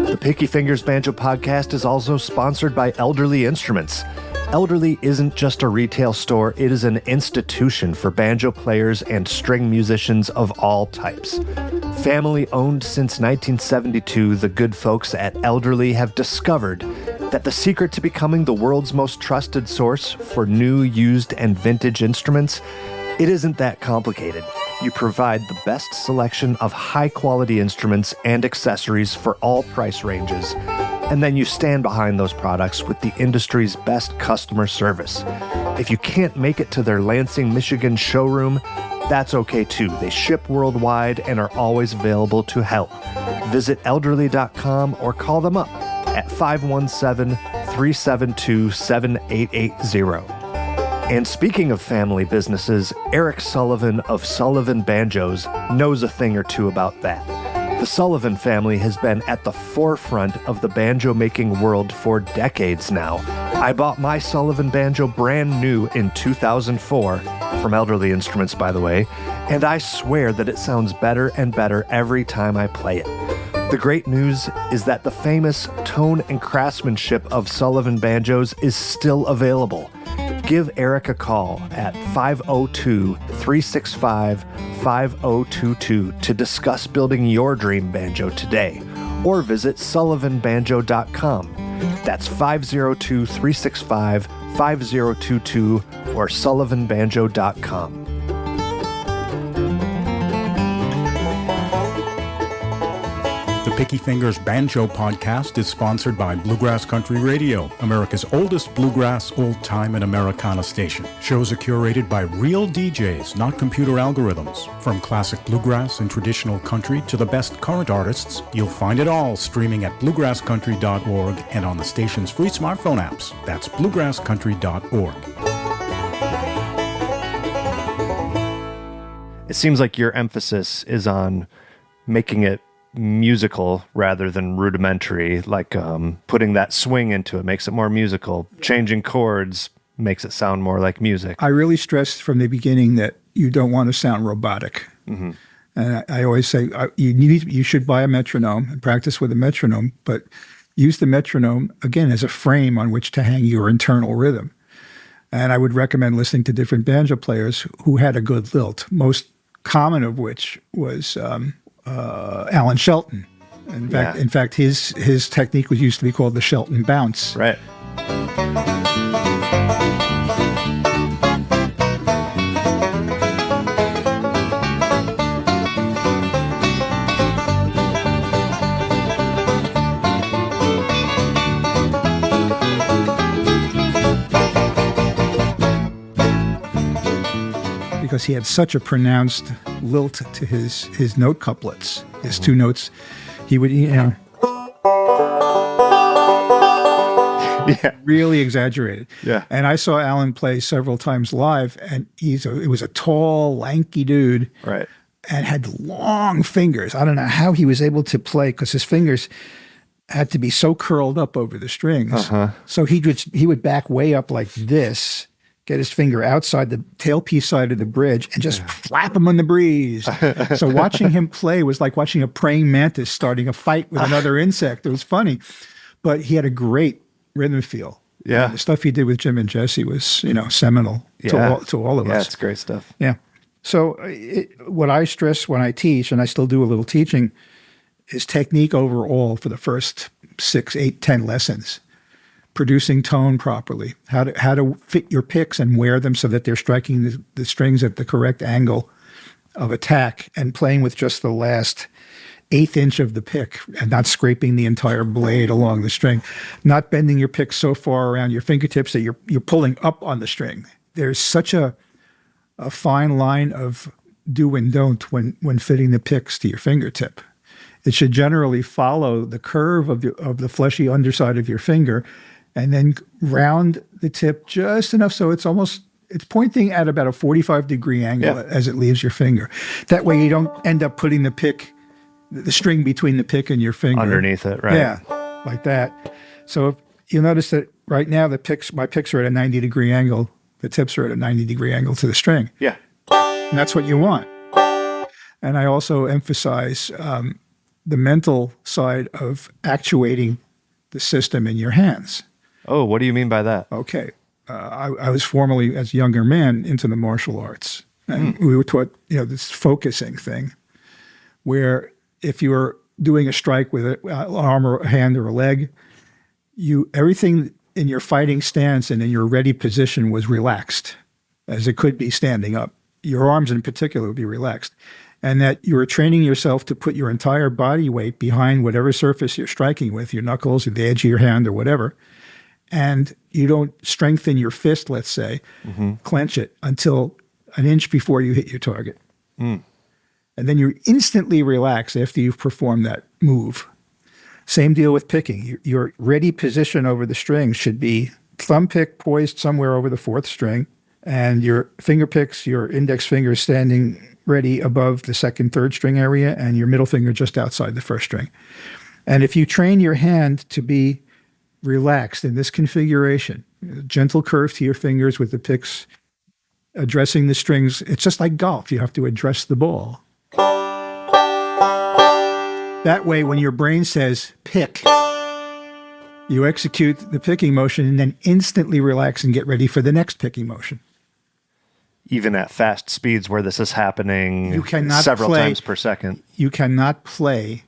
The Picky Fingers Banjo podcast is also sponsored by Elderly Instruments. Elderly isn't just a retail store, it is an institution for banjo players and string musicians of all types. Family owned since 1972, the good folks at Elderly have discovered that the secret to becoming the world's most trusted source for new, used, and vintage instruments, it isn't that complicated. You provide the best selection of high-quality instruments and accessories for all price ranges, and then you stand behind those products with the industry's best customer service. If you can't make it to their Lansing, Michigan showroom, that's okay too. They ship worldwide and are always available to help. Visit elderly.com or call them up at 517-372-7880. And speaking of family businesses, Eric Sullivan of Sullivan Banjos knows a thing or two about that. The Sullivan family has been at the forefront of the banjo-making world for decades now. I bought my Sullivan banjo brand new in 2004, from Elderly Instruments, by the way, and I swear that it sounds better and better every time I play it. The great news is that the famous tone and craftsmanship of Sullivan Banjos is still available. Give Eric a call at 502-365-5022 to discuss building your dream banjo today, or visit sullivanbanjo.com. That's 502-365-5022 or sullivanbanjo.com. The Picky Fingers Banjo podcast is sponsored by Bluegrass Country Radio, America's oldest bluegrass, old-time, and Americana station. Shows are curated by real DJs, not computer algorithms. From classic bluegrass and traditional country to the best current artists, you'll find it all streaming at bluegrasscountry.org and on the station's free smartphone apps. That's bluegrasscountry.org. It seems like your emphasis is on making it musical rather than rudimentary, like putting that swing into it makes it more musical. Changing chords makes it sound more like music. I really stressed from the beginning that you don't want to sound robotic. Mm-hmm. And I always say you should buy a metronome and practice with a metronome, but use the metronome, again, as a frame on which to hang your internal rhythm. And I would recommend listening to different banjo players who had a good lilt, most common of which was Alan Shelton. In fact, his technique used to be called the Shelton bounce. Right. Because he had such a pronounced lilt to his note couplets, his two notes, he would, really exaggerated. Yeah. And I saw Alan play several times live, and it was a tall, lanky dude, right, and had long fingers. I don't know how he was able to play because his fingers had to be so curled up over the strings. Uh-huh. So he would back way up like this, get his finger outside the tailpiece side of the bridge and just flap him on the breeze. So watching him play was like watching a praying mantis starting a fight with another insect. It was funny, but he had a great rhythm feel. Yeah. And the stuff he did with Jim and Jesse was, seminal to all of us. Yeah, it's great stuff. Yeah. So what I stress when I teach, and I still do a little teaching, is technique overall for the first 6, 8, 10 lessons. Producing tone properly, how to fit your picks and wear them so that they're striking the strings at the correct angle of attack, and playing with just the last 1/8 inch of the pick and not scraping the entire blade along the string, not bending your pick so far around your fingertips that you're pulling up on the string. There's such a fine line of do and don't when fitting the picks to your fingertip. It should generally follow the curve of the fleshy underside of your finger, and then round the tip just enough so it's pointing at about a 45-degree angle as it leaves your finger. That way you don't end up putting the string between the pick and your finger. Underneath it, right? Yeah, like that. So if you'll notice that right now my picks are at a 90-degree angle. The tips are at a 90-degree angle to the string. Yeah. And that's what you want. And I also emphasize the mental side of actuating the system in your hands. Oh, what do you mean by that? Okay. I was formerly, as a younger man, into the martial arts. And we were taught, this focusing thing, where if you were doing a strike with an arm or a hand or a leg, everything in your fighting stance and in your ready position was relaxed, as it could be standing up. Your arms in particular would be relaxed. And that you were training yourself to put your entire body weight behind whatever surface you're striking with, your knuckles or the edge of your hand or whatever. And you don't strengthen your fist, let's say, clench it until an inch before you hit your target. And then you instantly relax after you've performed that move. Same deal with picking. Your ready position over the string should be thumb pick poised somewhere over the 4th string, and your finger picks, your index finger standing ready above the 2nd, 3rd string area, and your middle finger just outside the 1st string. And if you train your hand to be relaxed in this configuration, gentle curve to your fingers with the picks addressing the strings, it's just like golf. You have to address the ball. That way, when your brain says pick, you execute the picking motion and then instantly relax and get ready for the next picking motion. Even at fast speeds where this is happening several times per second. You cannot play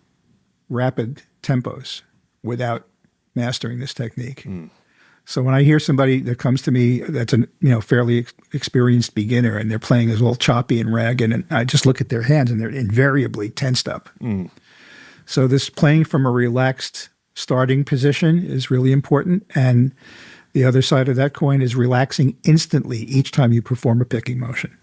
rapid tempos without mastering this technique. So when I hear somebody that comes to me that's a fairly experienced beginner and they're playing as all choppy and ragged, and I just look at their hands and they're invariably tensed up. So this playing from a relaxed starting position is really important. And the other side of that coin is relaxing instantly each time you perform a picking motion.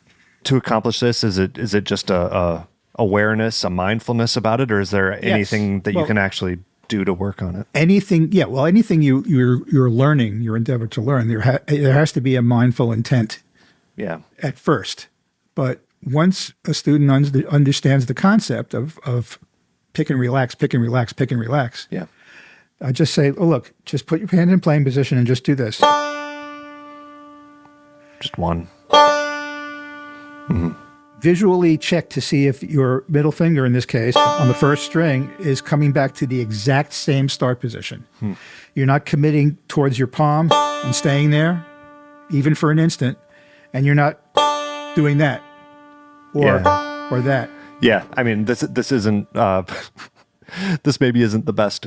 To accomplish this, is it just a awareness, a mindfulness about it, or is there anything that you can actually do to work on it? Anything you're learning, your endeavor to learn, there has to be a mindful intent at first. But once a student understands the concept of pick and relax, pick and relax, pick and relax, I just say, oh, look, just put your hand in playing position and just do this. Just one. Visually check to see if your middle finger, in this case, on the first string, is coming back to the exact same start position. You're not committing towards your palm and staying there, even for an instant, and you're not doing that or that. Yeah, I mean, this isn't, this maybe isn't the best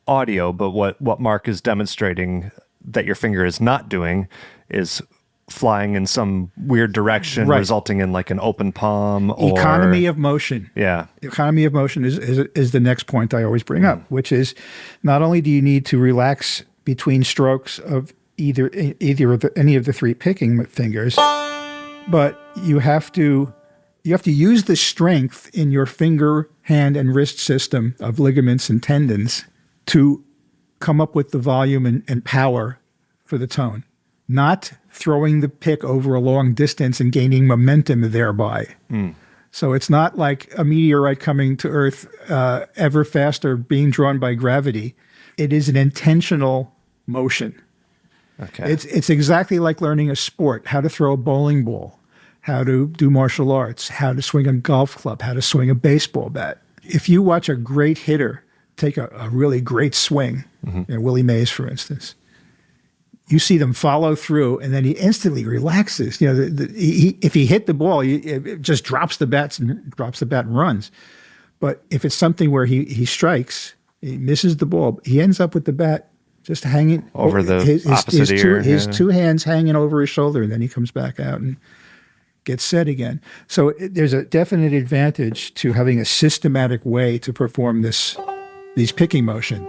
audio, but what Marc is demonstrating that your finger is not doing is flying in some weird direction, resulting in like an open palm. Economy of motion. Yeah. Economy of motion is the next point I always bring up, which is not only do you need to relax between strokes of any of the three picking fingers, but you have to use the strength in your finger, hand, and wrist system of ligaments and tendons to come up with the volume and power for the tone, not throwing the pick over a long distance and gaining momentum thereby. So it's not like a meteorite coming to Earth ever faster, being drawn by gravity. It is an intentional motion. Okay. It's exactly like learning a sport, how to throw a bowling ball, how to do martial arts, how to swing a golf club, how to swing a baseball bat. If you watch a great hitter take a really great swing, Willie Mays, for instance, you see them follow through, and then he instantly relaxes. If he hit the ball, it just drops the bat and runs. But if it's something where he strikes, he misses the ball, he ends up with the bat just hanging over the opposite ear. His two hands hanging over his shoulder, and then he comes back out and gets set again. So there's a definite advantage to having a systematic way to perform these picking motion.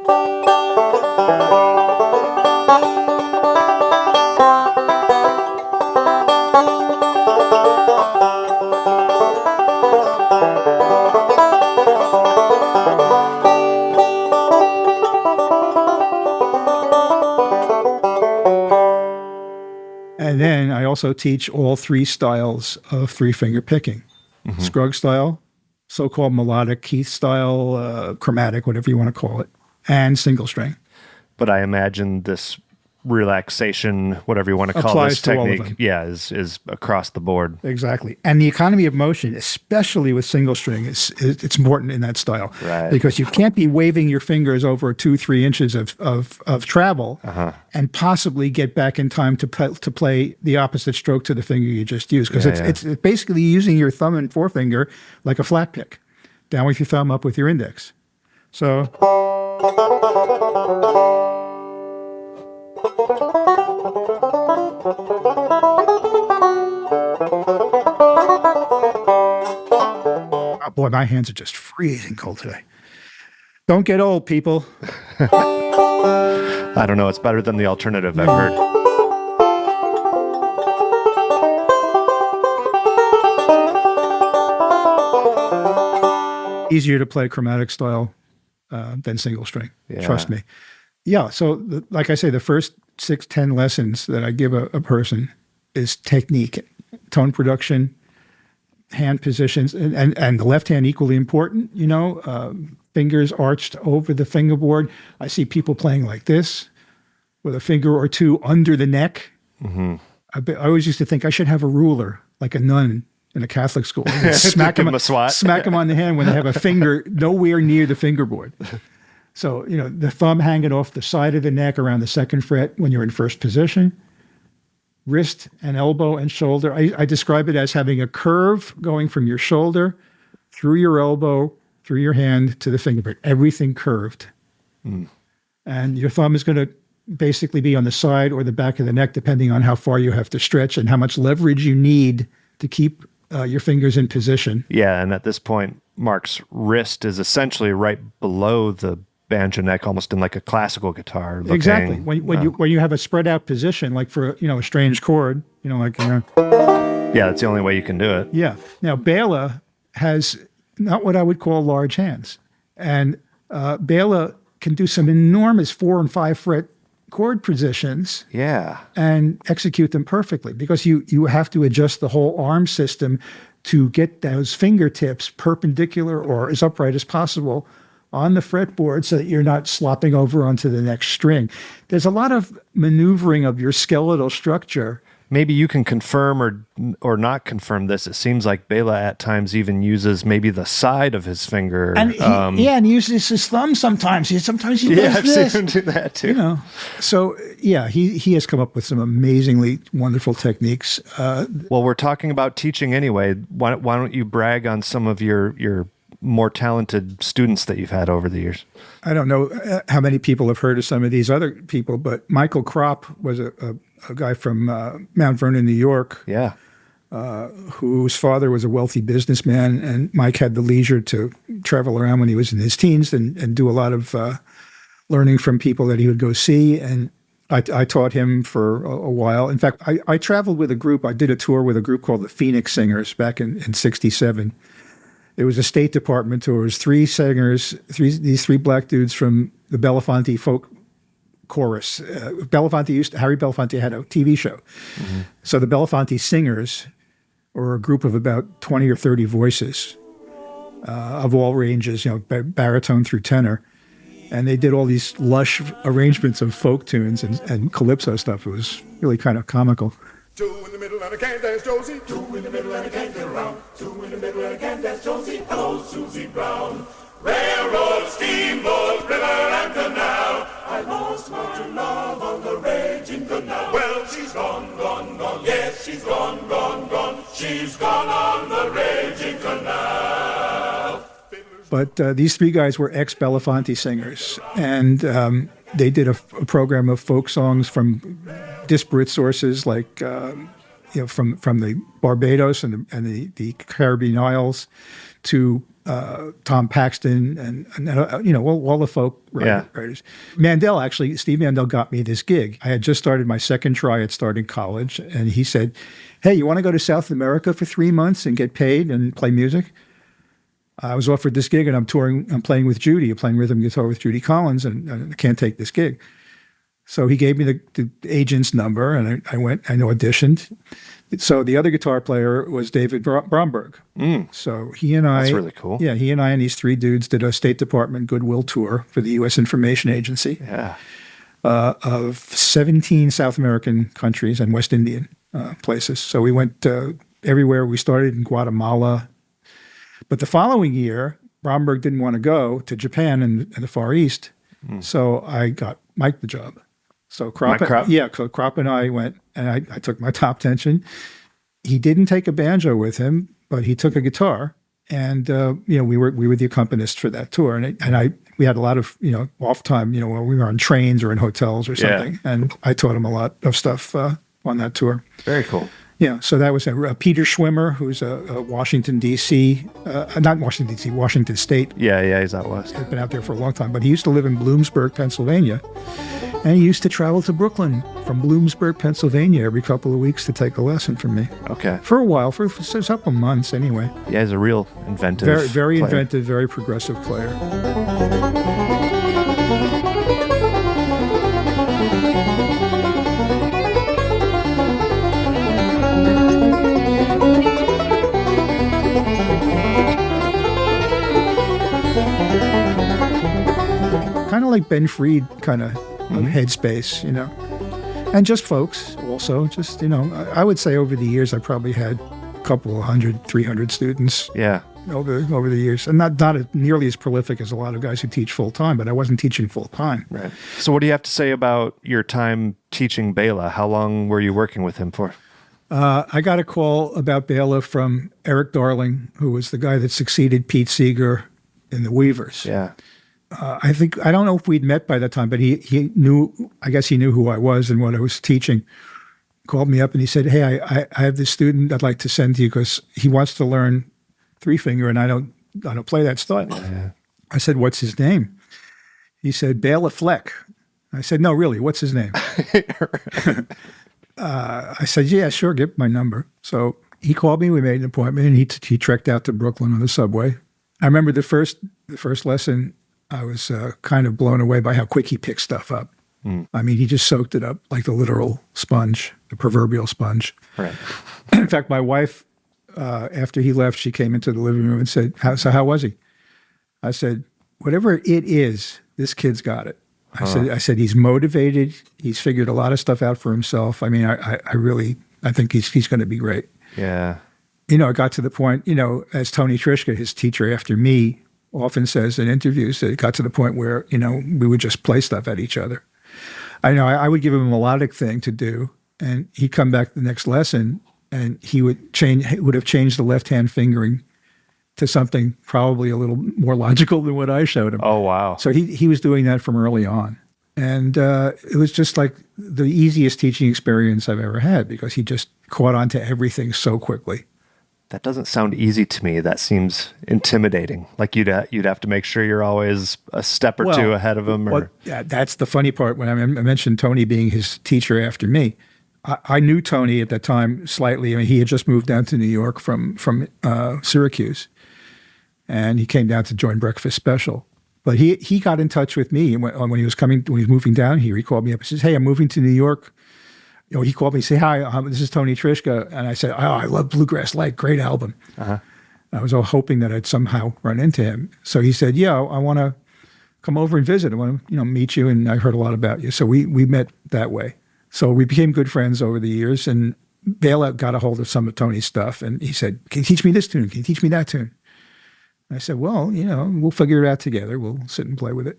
And then I also teach all three styles of three-finger picking. Scruggs style, so-called melodic, Keith style, chromatic, whatever you want to call it, and single string. But I imagine this relaxation, whatever you want to call this technique, is across the board. Exactly. And the economy of motion, especially with single string, it's important in that style. Right. Because you can't be waving your fingers over 2-3 inches of travel and possibly get back in time to play the opposite stroke to the finger you just used. Because it's basically using your thumb and forefinger like a flat pick. Down with your thumb, up with your index. So... Oh boy, my hands are just freezing cold today. Don't get old, people. I don't know. It's better than the alternative, I've heard. Easier to play chromatic style than single string. Yeah. Trust me. Yeah. So, like I say, the first 6-10 lessons that I give a person is technique, tone production, hand positions, and the left hand equally important. Fingers arched over the fingerboard. I see people playing like this with a finger or two under the neck. I always used to think I should have a ruler like a nun in a Catholic school. Smack them on the hand when they have a finger nowhere near the fingerboard. So, the thumb hanging off the side of the neck around the second fret when you're in first position. Wrist and elbow and shoulder. I describe it as having a curve going from your shoulder through your elbow, through your hand to the fingertip. Everything curved. And your thumb is going to basically be on the side or the back of the neck, depending on how far you have to stretch and how much leverage you need to keep your fingers in position. Yeah, and at this point, Mark's wrist is essentially right below the banjo neck, almost in like a classical guitar. Looking, Exactly. When you have a spread out position, like for a strange chord, yeah, that's the only way you can do it. Yeah. Now Bela has not what I would call large hands, and Bela can do some enormous 4 and 5 fret chord positions. Yeah. And execute them perfectly, because you have to adjust the whole arm system to get those fingertips perpendicular or as upright as possible on the fretboard so that you're not slopping over onto the next string. There's a lot of maneuvering of your skeletal structure. Maybe you can confirm or not confirm this. It seems like Bela at times even uses maybe the side of his finger. And and he uses his thumb sometimes. Sometimes he does I've this. seen him do that too. So yeah, he has come up with some amazingly wonderful techniques. Well, we're talking about teaching anyway. Why don't you brag on some of your more talented students that you've had over the years? I don't know how many people have heard of some of these other people, but Michael Kropp was a guy from Mount Vernon, New York, whose father was a wealthy businessman, and Mike had the leisure to travel around when he was in his teens and do a lot of learning from people that he would go see. And I taught him for a while. In fact, I traveled with a group. I did a tour with a group called the Phoenix Singers back in 67. It was a State Department tour. It was 3 singers, these 3 black dudes from the Belafonte folk chorus. Harry Belafonte had a TV show. Mm-hmm. So the Belafonte Singers were a group of about 20 or 30 voices of all ranges, baritone through tenor. And they did all these lush arrangements of folk tunes and calypso stuff. It was really kind of comical. 2 in the middle and I can't dance Josie. 2 in the middle and I can't get around. 2 in the middle and I can't dance Josie. Hello, Susie Brown. Railroad, steamboat, river, and canal. I lost my true love on the raging canal. Well, she's gone, gone, gone. Yes, she's gone, gone, gone. She's gone on the raging canal. But these 3 guys were ex-Belafonte singers, and they did a program of folk songs from disparate sources, like from the Barbados and the Caribbean Isles to Tom Paxton and all the folk writers. Steve Mandel got me this gig. I had just started my second try at starting college, and he said, "Hey, you want to go to South America for 3 months and get paid and play music?" I was offered this gig, and I'm playing with Judy. I'm playing rhythm guitar with Judy Collins, and I can't take this gig. So he gave me the agent's number, and I went and auditioned. So the other guitar player was David Bromberg. So he and I— That's really cool. Yeah, he and I and these 3 dudes did a State Department goodwill tour for the U.S. Information Agency of 17 South American countries and West Indian places. So we went everywhere. We started in Guatemala. But the following year, Bromberg didn't want to go to Japan and the Far East. So I got Mike the job. So Kropp and I went, and I took my top tension. He didn't take a banjo with him, but he took a guitar, and we were the accompanists for that tour. And we had a lot of off time, when we were on trains or in hotels or something. Yeah. And I taught him a lot of stuff on that tour. Very cool. Yeah, so that was Peter Schwimmer, who's a Washington, D.C., not Washington, D.C., Washington State. Yeah, he's out west. He's been out there for a long time, but he used to live in Bloomsburg, Pennsylvania, and he used to travel to Brooklyn from Bloomsburg, Pennsylvania every couple of weeks to take a lesson from me. Okay. For a while, for a couple months anyway. Yeah, he's a real inventive Very player. inventive, very progressive player. Kind of like Ben Freed kind of headspace, and just folks also, I would say over the years, I probably had a couple of 100, 300 students. Yeah. Over the years, and not nearly as prolific as a lot of guys who teach full time, but I wasn't teaching full time. Right. So what do you have to say about your time teaching Bela? How long were you working with him for? I got a call about Bela from Eric Darling, who was the guy that succeeded Pete Seeger in the Weavers. Yeah. I don't know if we'd met by that time, but he knew, I guess he knew who I was and what I was teaching. called me up and he said, hey, I have this student I'd like to send to you because he wants to learn three-finger and I don't play that style. Yeah. I said, what's his name? He said, Bela Fleck. I said, no, really, what's his name? I said, yeah, sure, give my number. So he called me, we made an appointment, and he trekked out to Brooklyn on the subway. I remember the first lesson, I was kind of blown away by how quick he picked stuff up. I mean, he just soaked it up like the literal sponge, the proverbial sponge. Right. In fact, my wife, after he left, she came into the living room and said, how was he? I said, whatever it is, this kid's got it. I said, he's motivated. He's figured a lot of stuff out for himself. I mean, I think he's going to be great. Yeah. You know, it got to the point, you know, as Tony Trischka, his teacher after me, often says in interviews, that it got to the point where, you know, we would just play stuff at each other. I know I would give him a melodic thing to do, and he'd come back the next lesson, and he would have changed the left-hand fingering to something probably a little more logical than what I showed him. Oh, wow. So he was doing that from early on. And it was just like the easiest teaching experience I've ever had because he just caught on to everything so quickly. That doesn't sound easy to me. That seems intimidating. Like you'd have to make sure you're always a step or two ahead of him. Or yeah, that's the funny part. When I mentioned Tony being his teacher after me, I knew Tony at that time slightly. I mean, he had just moved down to New York from Syracuse, and he came down to join Breakfast Special. But he got in touch with me when he was moving down here. He called me up and says, "Hey, I'm moving to New York." You know, he called me and said, "Hi, this is Tony Trischka." And I said, "Oh, I love Bluegrass Light. Great album." I was all hoping that I'd somehow run into him. So he said, "Yeah, I want to come over and visit. I want to, meet you. And I heard a lot about you." So we met that way. So we became good friends over the years. And Bela got a hold of some of Tony's stuff. And he said, "Can you teach me this tune? Can you teach me that tune?" I said, "Well, we'll figure it out together. We'll sit and play with it."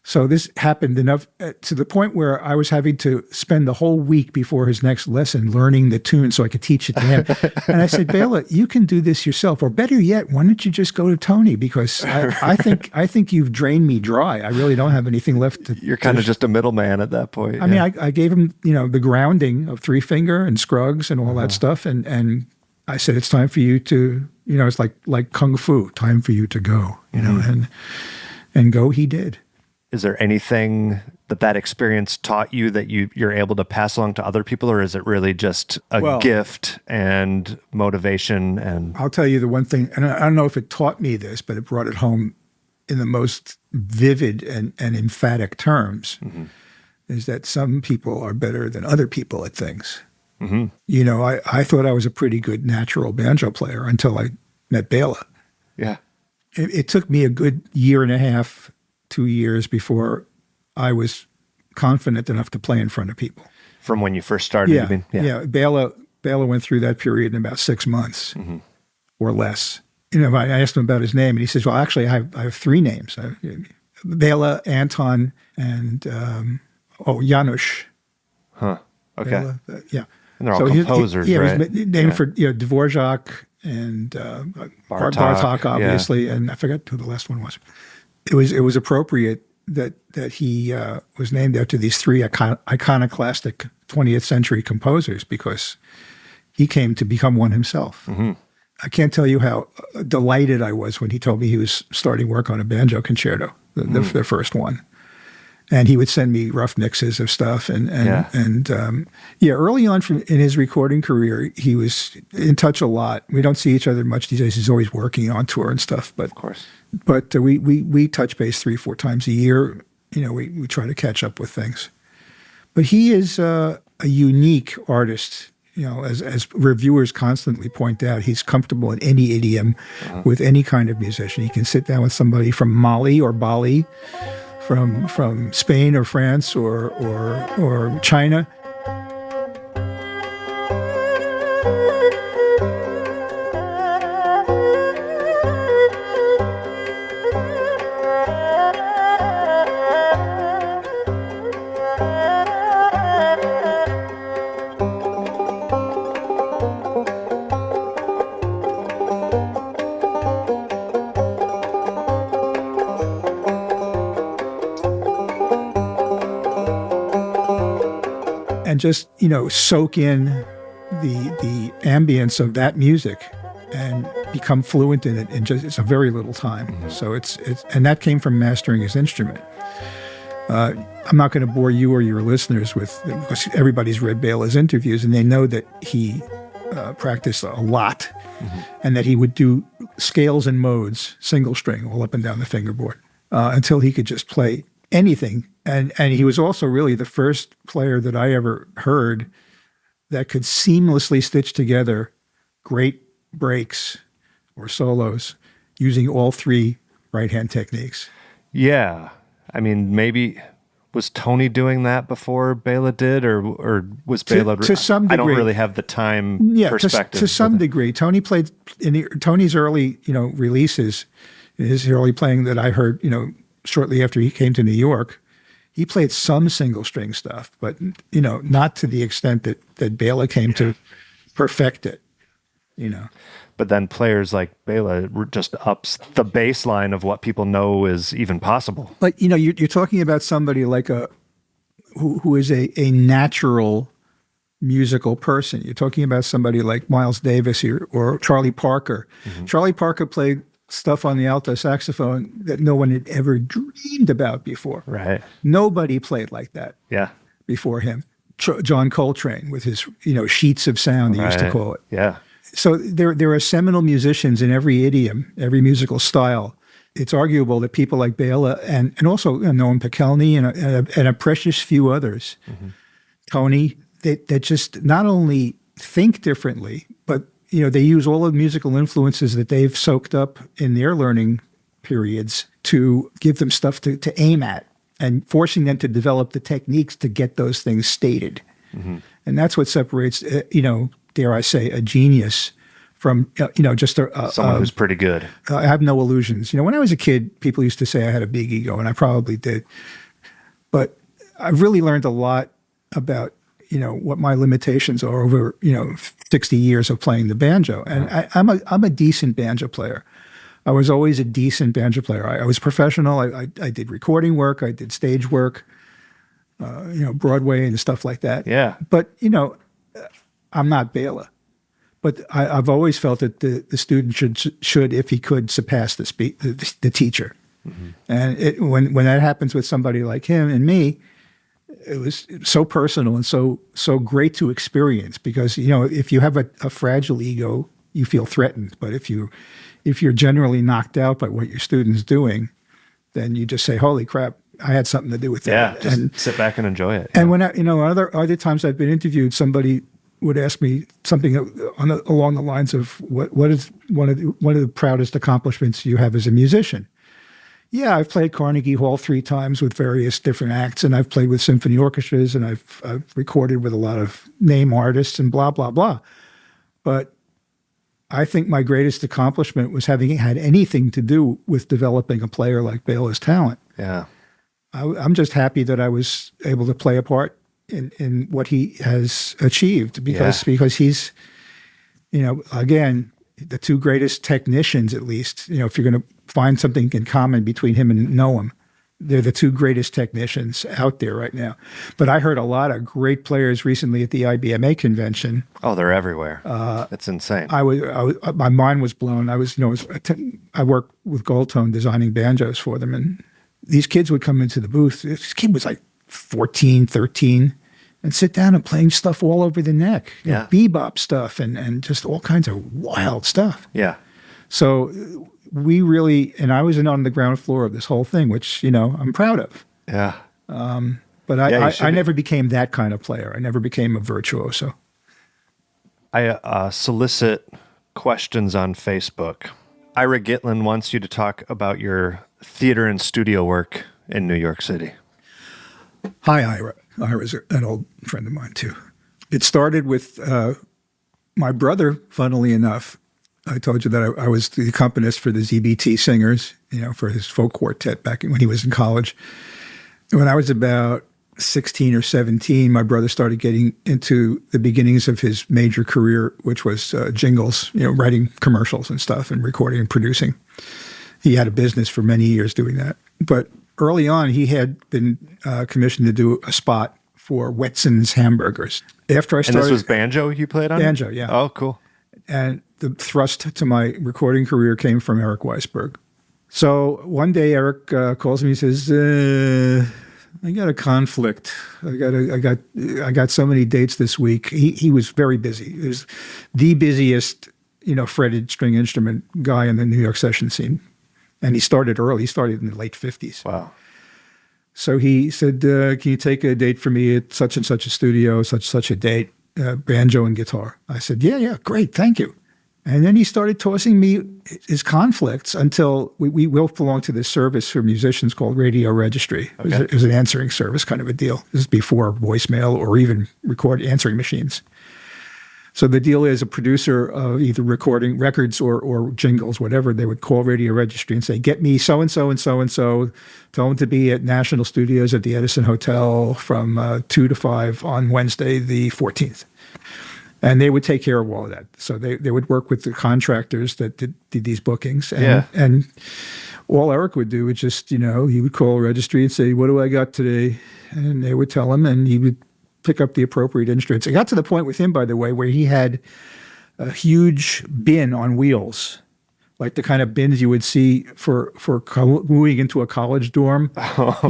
So this happened enough to the point where I was having to spend the whole week before his next lesson learning the tune so I could teach it to him. And I said, "Bela, you can do this yourself. Or better yet, why don't you just go to Tony? Because I think you've drained me dry. I really don't have anything left to." You're kind of just a middleman at that point. I mean, I gave him, the grounding of three-finger and Scruggs and all that stuff. And I said, "It's time for you to, it's like Kung Fu, time for you to go, and go he did." Is there anything that experience taught you that you're able to pass along to other people, or is it really just a gift and motivation? And I'll tell you the one thing, and I don't know if it taught me this, but it brought it home in the most vivid and emphatic terms, is that some people are better than other people at things. I thought I was a pretty good natural banjo player until I met Bela. Yeah. It took me a good year and a half, 2 years before I was confident enough to play in front of people. From when you first started? Yeah, you mean? yeah. Bela went through that period in about 6 months or less. I asked him about his name, and he says, "Well, actually, I have three names: Bela, Anton, and Janusz." Huh. Okay. Bela, yeah. And they're all composers, right? He was named for Dvorak and Bartok, obviously, and I forgot who the last one was. It was appropriate that he was named after these three iconoclastic 20th century composers because he came to become one himself. I can't tell you how delighted I was when he told me he was starting work on a banjo concerto, the first one. And he would send me rough mixes of stuff. Early on in his recording career, he was in touch a lot. We don't see each other much these days. He's always working on tour and stuff. But, of course. But we touch base 3-4 times a year. We try to catch up with things. But he is a unique artist. As reviewers constantly point out, he's comfortable in any idiom with any kind of musician. He can sit down with somebody from Mali or Bali, from Spain or France or China. and just, soak in the ambience of that music and become fluent in it in just a very little time. Mm-hmm. So it's and that came from mastering his instrument. I'm not going to bore you or your listeners with, because everybody's read Bela's interviews and they know that he practiced a lot, mm-hmm. and that he would do scales and modes, single string, all up and down the fingerboard, until he could just play anything. And he was also really the first player that I ever heard that could seamlessly stitch together great breaks or solos using all three right-hand techniques. Yeah. I mean, maybe was Tony doing that before Bela did, or was Bela to some degree? I don't really have the time perspective. To some degree. Tony played in Tony's early, releases, his early playing that I heard, shortly after he came to New York. He played some single string stuff, but not to the extent that Bela came to perfect it. But then players like Bela just ups the baseline of what people know is even possible. Like, you're talking about somebody like who is a natural musical person. You're talking about somebody like Miles Davis or Charlie Parker. Mm-hmm. Charlie Parker played stuff on the alto saxophone that no one had ever dreamed about before. Right. Nobody played like that. Yeah. Before him. John Coltrane with his, sheets of sound, they used to call it. Yeah. So there are seminal musicians in every idiom, every musical style. It's arguable that people like Bela and also Noam Pikelny and a precious few others, mm-hmm. Tony, that just not only think differently, but they use all of the musical influences that they've soaked up in their learning periods to give them stuff to aim at and forcing them to develop the techniques to get those things stated. Mm-hmm. And that's what separates, dare I say, a genius from, just someone who's pretty good. I have no illusions. When I was a kid, people used to say I had a big ego, and I probably did. But I've really learned a lot about, what my limitations are over, 60 years of playing the banjo. And I'm a decent banjo player. I was always a decent banjo player. I was professional. I did recording work. I did stage work, Broadway and stuff like that. Yeah. But, I'm not Bela. But I've always felt that the student should, if he could, surpass the teacher. Mm-hmm. And when that happens with somebody like him and me, it was so personal and so great to experience, because, if you have a fragile ego, you feel threatened. But if you're generally knocked out by what your student's doing, then you just say, holy crap, I had something to do with that. Yeah, just sit back and enjoy it. And when other times I've been interviewed, somebody would ask me something along the lines of, what is one of the proudest accomplishments you have as a musician? Yeah, I've played Carnegie Hall 3 times with various different acts, and I've played with symphony orchestras, and I've recorded with a lot of name artists and blah, blah, blah. But I think my greatest accomplishment was having had anything to do with developing a player like Bela's talent. Yeah. I'm just happy that I was able to play a part in what he has achieved, because he's, again, the two greatest technicians, at least, if you're going to find something in common between him and Noam, they're the two greatest technicians out there right now. But I heard a lot of great players recently at the IBMA convention. Oh, they're everywhere. It's insane. My mind was blown. I worked with Gold Tone designing banjos for them, and these kids would come into the booth. This kid was like 14, 13, and sit down and playing stuff all over the neck. Bebop stuff and just all kinds of wild stuff. Yeah. So we really, and I was on the ground floor of this whole thing, which, I'm proud of. Yeah. But I never became that kind of player. I never became a virtuoso. I solicit questions on Facebook. Ira Gitlin wants you to talk about your theater and studio work in New York City. Hi, Ira. Ira's an old friend of mine, too. It started with my brother, funnily enough. I told you that I was the accompanist for the ZBT Singers, for his folk quartet back when he was in college. When I was about 16 or 17, my brother started getting into the beginnings of his major career, which was jingles, writing commercials and stuff and recording and producing. He had a business for many years doing that. But early on, he had been commissioned to do a spot for Wetson's Hamburgers. After I started, And this was banjo you played on? Banjo, yeah. Oh, cool. And the thrust to my recording career came from Eric Weisberg. So one day Eric calls me and says, I got a conflict. I got so many dates this week. He was very busy. He was the busiest, fretted string instrument guy in the New York session scene. And he started early. He started in the late 50s. Wow. So he said, can you take a date for me at such and such a studio, such a date, banjo and guitar? I said, yeah, great, thank you. And then he started tossing me his conflicts until we both belonged to this service for musicians called Radio Registry. Okay. It was an answering service kind of a deal. This is before voicemail or even answering machines. So the deal is a producer of either recording records or jingles, whatever, they would call Radio Registry and say, get me so-and-so and so-and-so. Tell them to be at National Studios at the Edison Hotel from 2 to 5 on Wednesday, the 14th. And they would take care of all of that. So they would work with the contractors that did these bookings. And all Eric would do was just, he would call Registry and say, what do I got today? And they would tell him, and he would pick up the appropriate instruments. It got to the point with him, by the way, where he had a huge bin on wheels, like the kind of bins you would see for moving into a college dorm,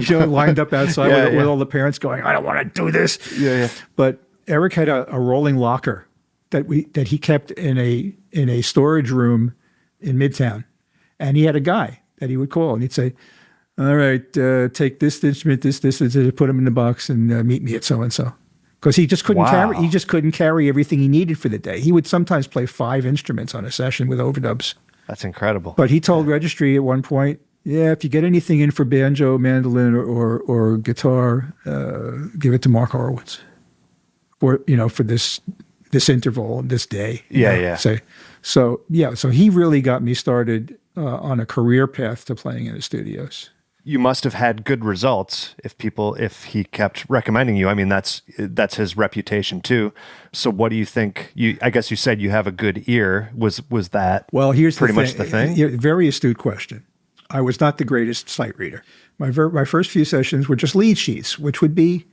lined up outside with all the parents going, I don't want to do this. Yeah. But Eric had a rolling locker that he kept in a storage room in Midtown, and he had a guy that he would call, and he'd say, all right, take this instrument, this, put them in the box, and meet me at so and so. Because he just couldn't carry everything he needed for the day. He would sometimes play 5 instruments on a session with overdubs. That's incredible. But he told Registry at one point, if you get anything in for banjo, mandolin, or guitar, give it to Marc Horowitz. For this interval, this day. Yeah. So he really got me started on a career path to playing in the studios. You must have had good results if he kept recommending you. I mean, that's his reputation too. So what do you think? I guess you said you have a good ear. Was that here's pretty much the thing? Very astute question. I was not the greatest sight reader. My first few sessions were just lead sheets, which would be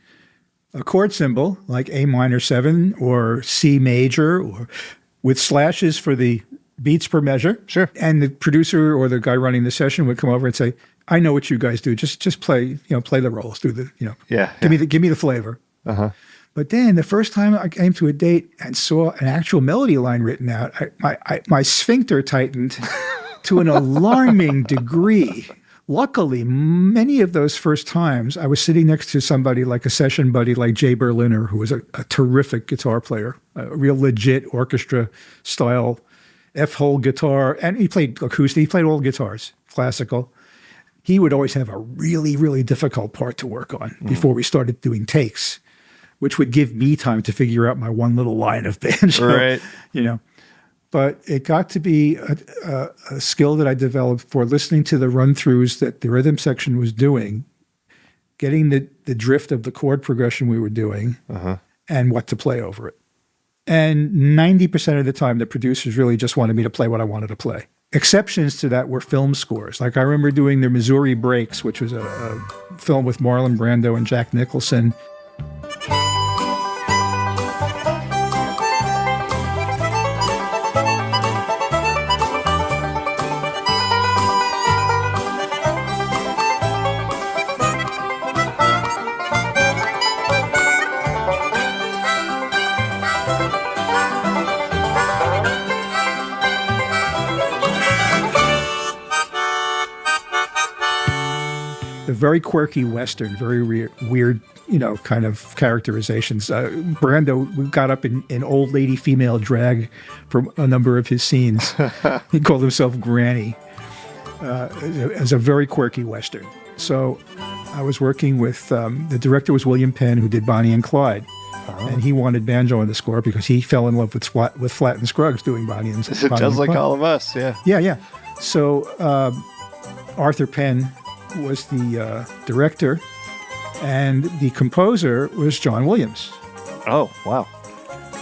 a chord symbol like A minor 7 or C major, or with slashes for the beats per measure. Sure. And the producer or the guy running the session would come over and say, I know what you guys do. Just play, play the rolls, do the, give me the flavor. Uh-huh. But then the first time I came to a date and saw an actual melody line written out, my sphincter tightened to an alarming degree. Luckily, many of those first times, I was sitting next to somebody like a session buddy like Jay Berliner, who was a terrific guitar player, a real legit orchestra-style F-hole guitar. And he played acoustic. He played all guitars, classical. He would always have a really, really difficult part to work on before we started doing takes, which would give me time to figure out my one little line of banjo. Right. But it got to be a skill that I developed for listening to the run-throughs that the rhythm section was doing, getting the drift of the chord progression we were doing, and what to play over it. And 90% of the time, the producers really just wanted me to play what I wanted to play. Exceptions to that were film scores. Like I remember doing the Missouri Breaks, which was a film with Marlon Brando and Jack Nicholson. A very quirky Western, very weird, kind of characterizations. Brando got up in old lady female drag for a number of his scenes. He called himself Granny as a very quirky Western. So I was working with, the director was William Penn, who did Bonnie and Clyde. And he wanted banjo on the score because he fell in love with Flatt and Scruggs doing Bonnie and Clyde. Just like all of us, yeah. Yeah. So Arthur Penn was the director, and the composer was John Williams. Oh, wow.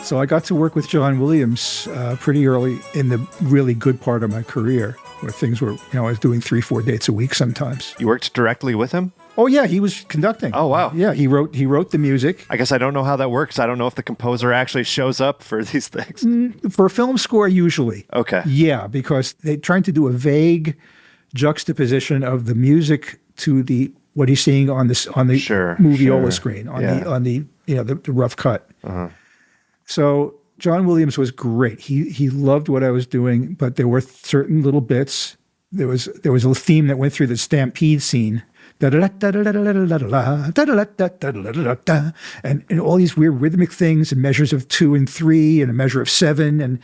So I got to work with John Williams pretty early in the really good part of my career, where things were, I was doing 3-4 dates a week sometimes. You worked directly with him? Oh yeah, he was conducting. Oh, wow. Yeah, he wrote the music. I guess I don't know how that works. I don't know if the composer actually shows up for these things. For a film score, usually. Okay. Yeah, because they're trying to do a vague juxtaposition of the music to what he's seeing on the moviola screen, on the rough cut. So John Williams was great. He loved what I was doing, but there were certain little bits. There was a theme that went through the Stampede scene. And all these weird rhythmic things and measures of 2 and 3 and a measure of 7, and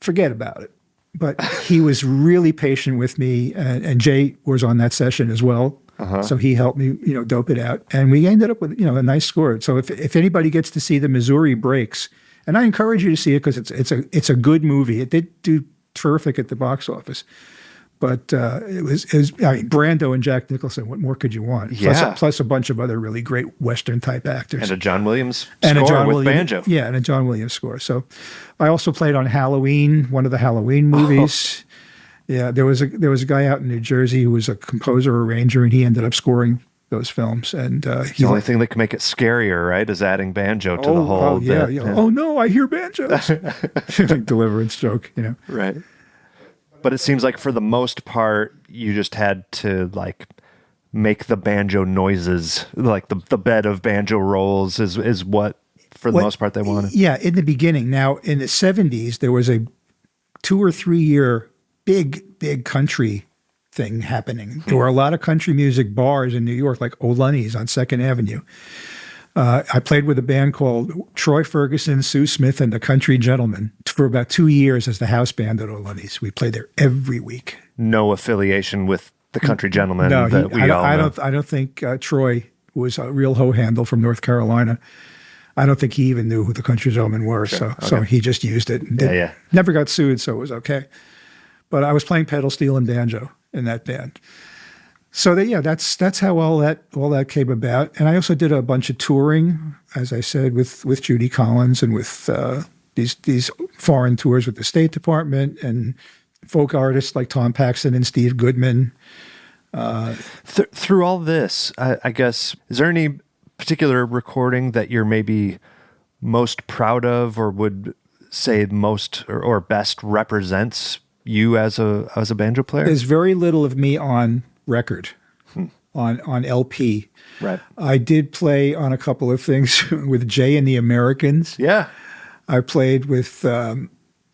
forget about it. But he was really patient with me, and Jay was on that session as well. So he helped me, dope it out. And we ended up with, a nice score. So if anybody gets to see the Missouri Breaks, and I encourage you to see it because it's a good movie. It did do terrific at the box office. But it was Brando and Jack Nicholson. What more could you want? Yeah. Plus a bunch of other really great Western type actors. And a John Williams score with banjo. Yeah, and a John Williams score. So I also played on Halloween, one of the Halloween movies. Yeah, there was a guy out in New Jersey who was a composer arranger, and he ended up scoring those films. And the only thing that can make it scarier, right, is adding banjo to the whole bit. Yeah. Oh no, I hear banjos. Like Deliverance joke, Right. But it seems like for the most part, you just had to make the banjo noises, like the bed of banjo rolls is what, for the most part, they wanted. Yeah, in the beginning. Now, in the 70s, there was a 2 or 3 year big country thing happening. There were a lot of country music bars in New York, like O'Lunny's on 2nd Avenue. I played with a band called Troy Ferguson, Sue Smith, and the Country Gentlemen for about 2 years as the house band at O'Lunny's. We played there every week. No affiliation with the Country Gentlemen. No, I don't think Troy was a real hoe handle from North Carolina. I don't think he even knew who the Country Gentlemen were. Sure. So he just used it. And never got sued, so it was okay. But I was playing pedal steel and banjo in that band. So that's how all that came about. And I also did a bunch of touring, as I said, with Judy Collins and with these foreign tours with the State Department and folk artists like Tom Paxton and Steve Goodman. Through all this, I guess, is there any particular recording that you're maybe most proud of, or would say most or best represents you as a banjo player? There's very little of me on record, on LP. Right. I did play on a couple of things with Jay and the Americans. Yeah. I played with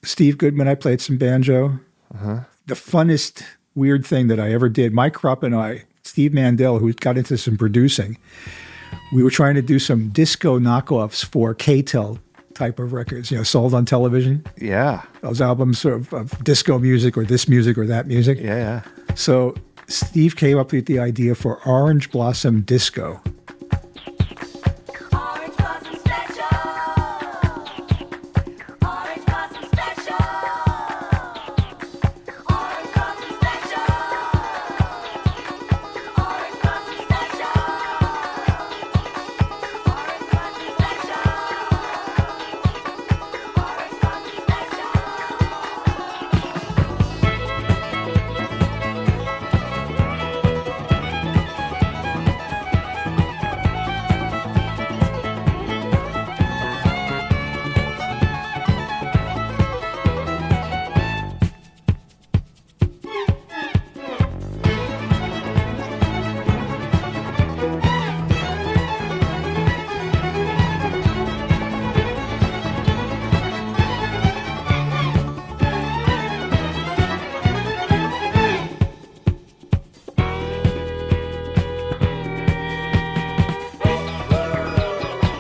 Steve Goodman. I played some banjo. The funnest weird thing that I ever did, Mike Krupp and I, Steve Mandel, who got into some producing, we were trying to do some disco knockoffs for K-Tel type of records, sold on television. Yeah. Those albums of disco music or this music or that music. Yeah. So Steve came up with the idea for Orange Blossom Disco. Orange Blossom Special. Orange Blossom Special. Orange Blossom Special. Orange Blossom Special. Orange Blossom Special. Orange Blossom Special.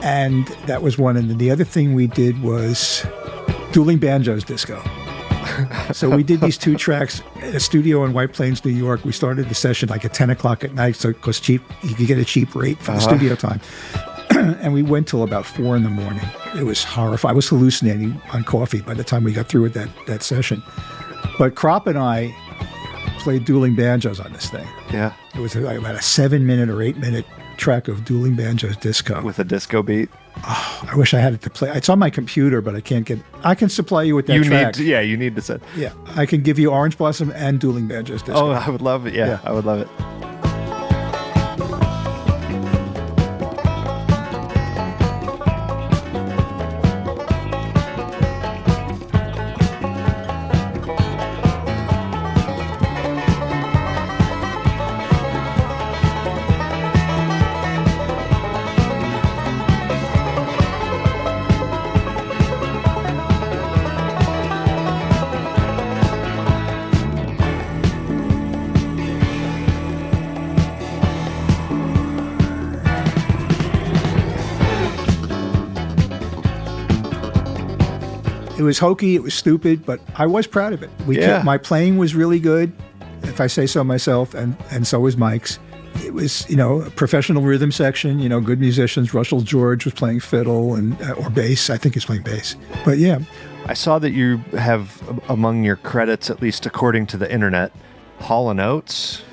And that was one. And then the other thing we did was Dueling Banjos Disco. So we did these 2 tracks at a studio in White Plains, New York. We started the session like at 10 o'clock at night, so because cheap, you could get a cheap rate for the studio time. And we went till about 4 in the morning. It was horrifying. I was hallucinating on coffee by the time we got through with that session. But Kropp and I played Dueling Banjos on this thing. Yeah. It was like about a 7-minute or 8-minute track of Dueling Banjos Disco. With a disco beat. Oh, I wish I had it to play. It's on my computer, but I can't get. I can supply you with that track. You need to set. Yeah, I can give you Orange Blossom and Dueling Banjos Disco. Oh, I would love it. Yeah, I would love it. It was hokey, it was stupid, but I was proud of it. My playing was really good, if I say so myself, and so was Mike's. It was, a professional rhythm section, good musicians. Russell George was playing fiddle or bass. I think he's playing bass. But yeah. I saw that you have among your credits, at least according to the internet, Hall & Oates.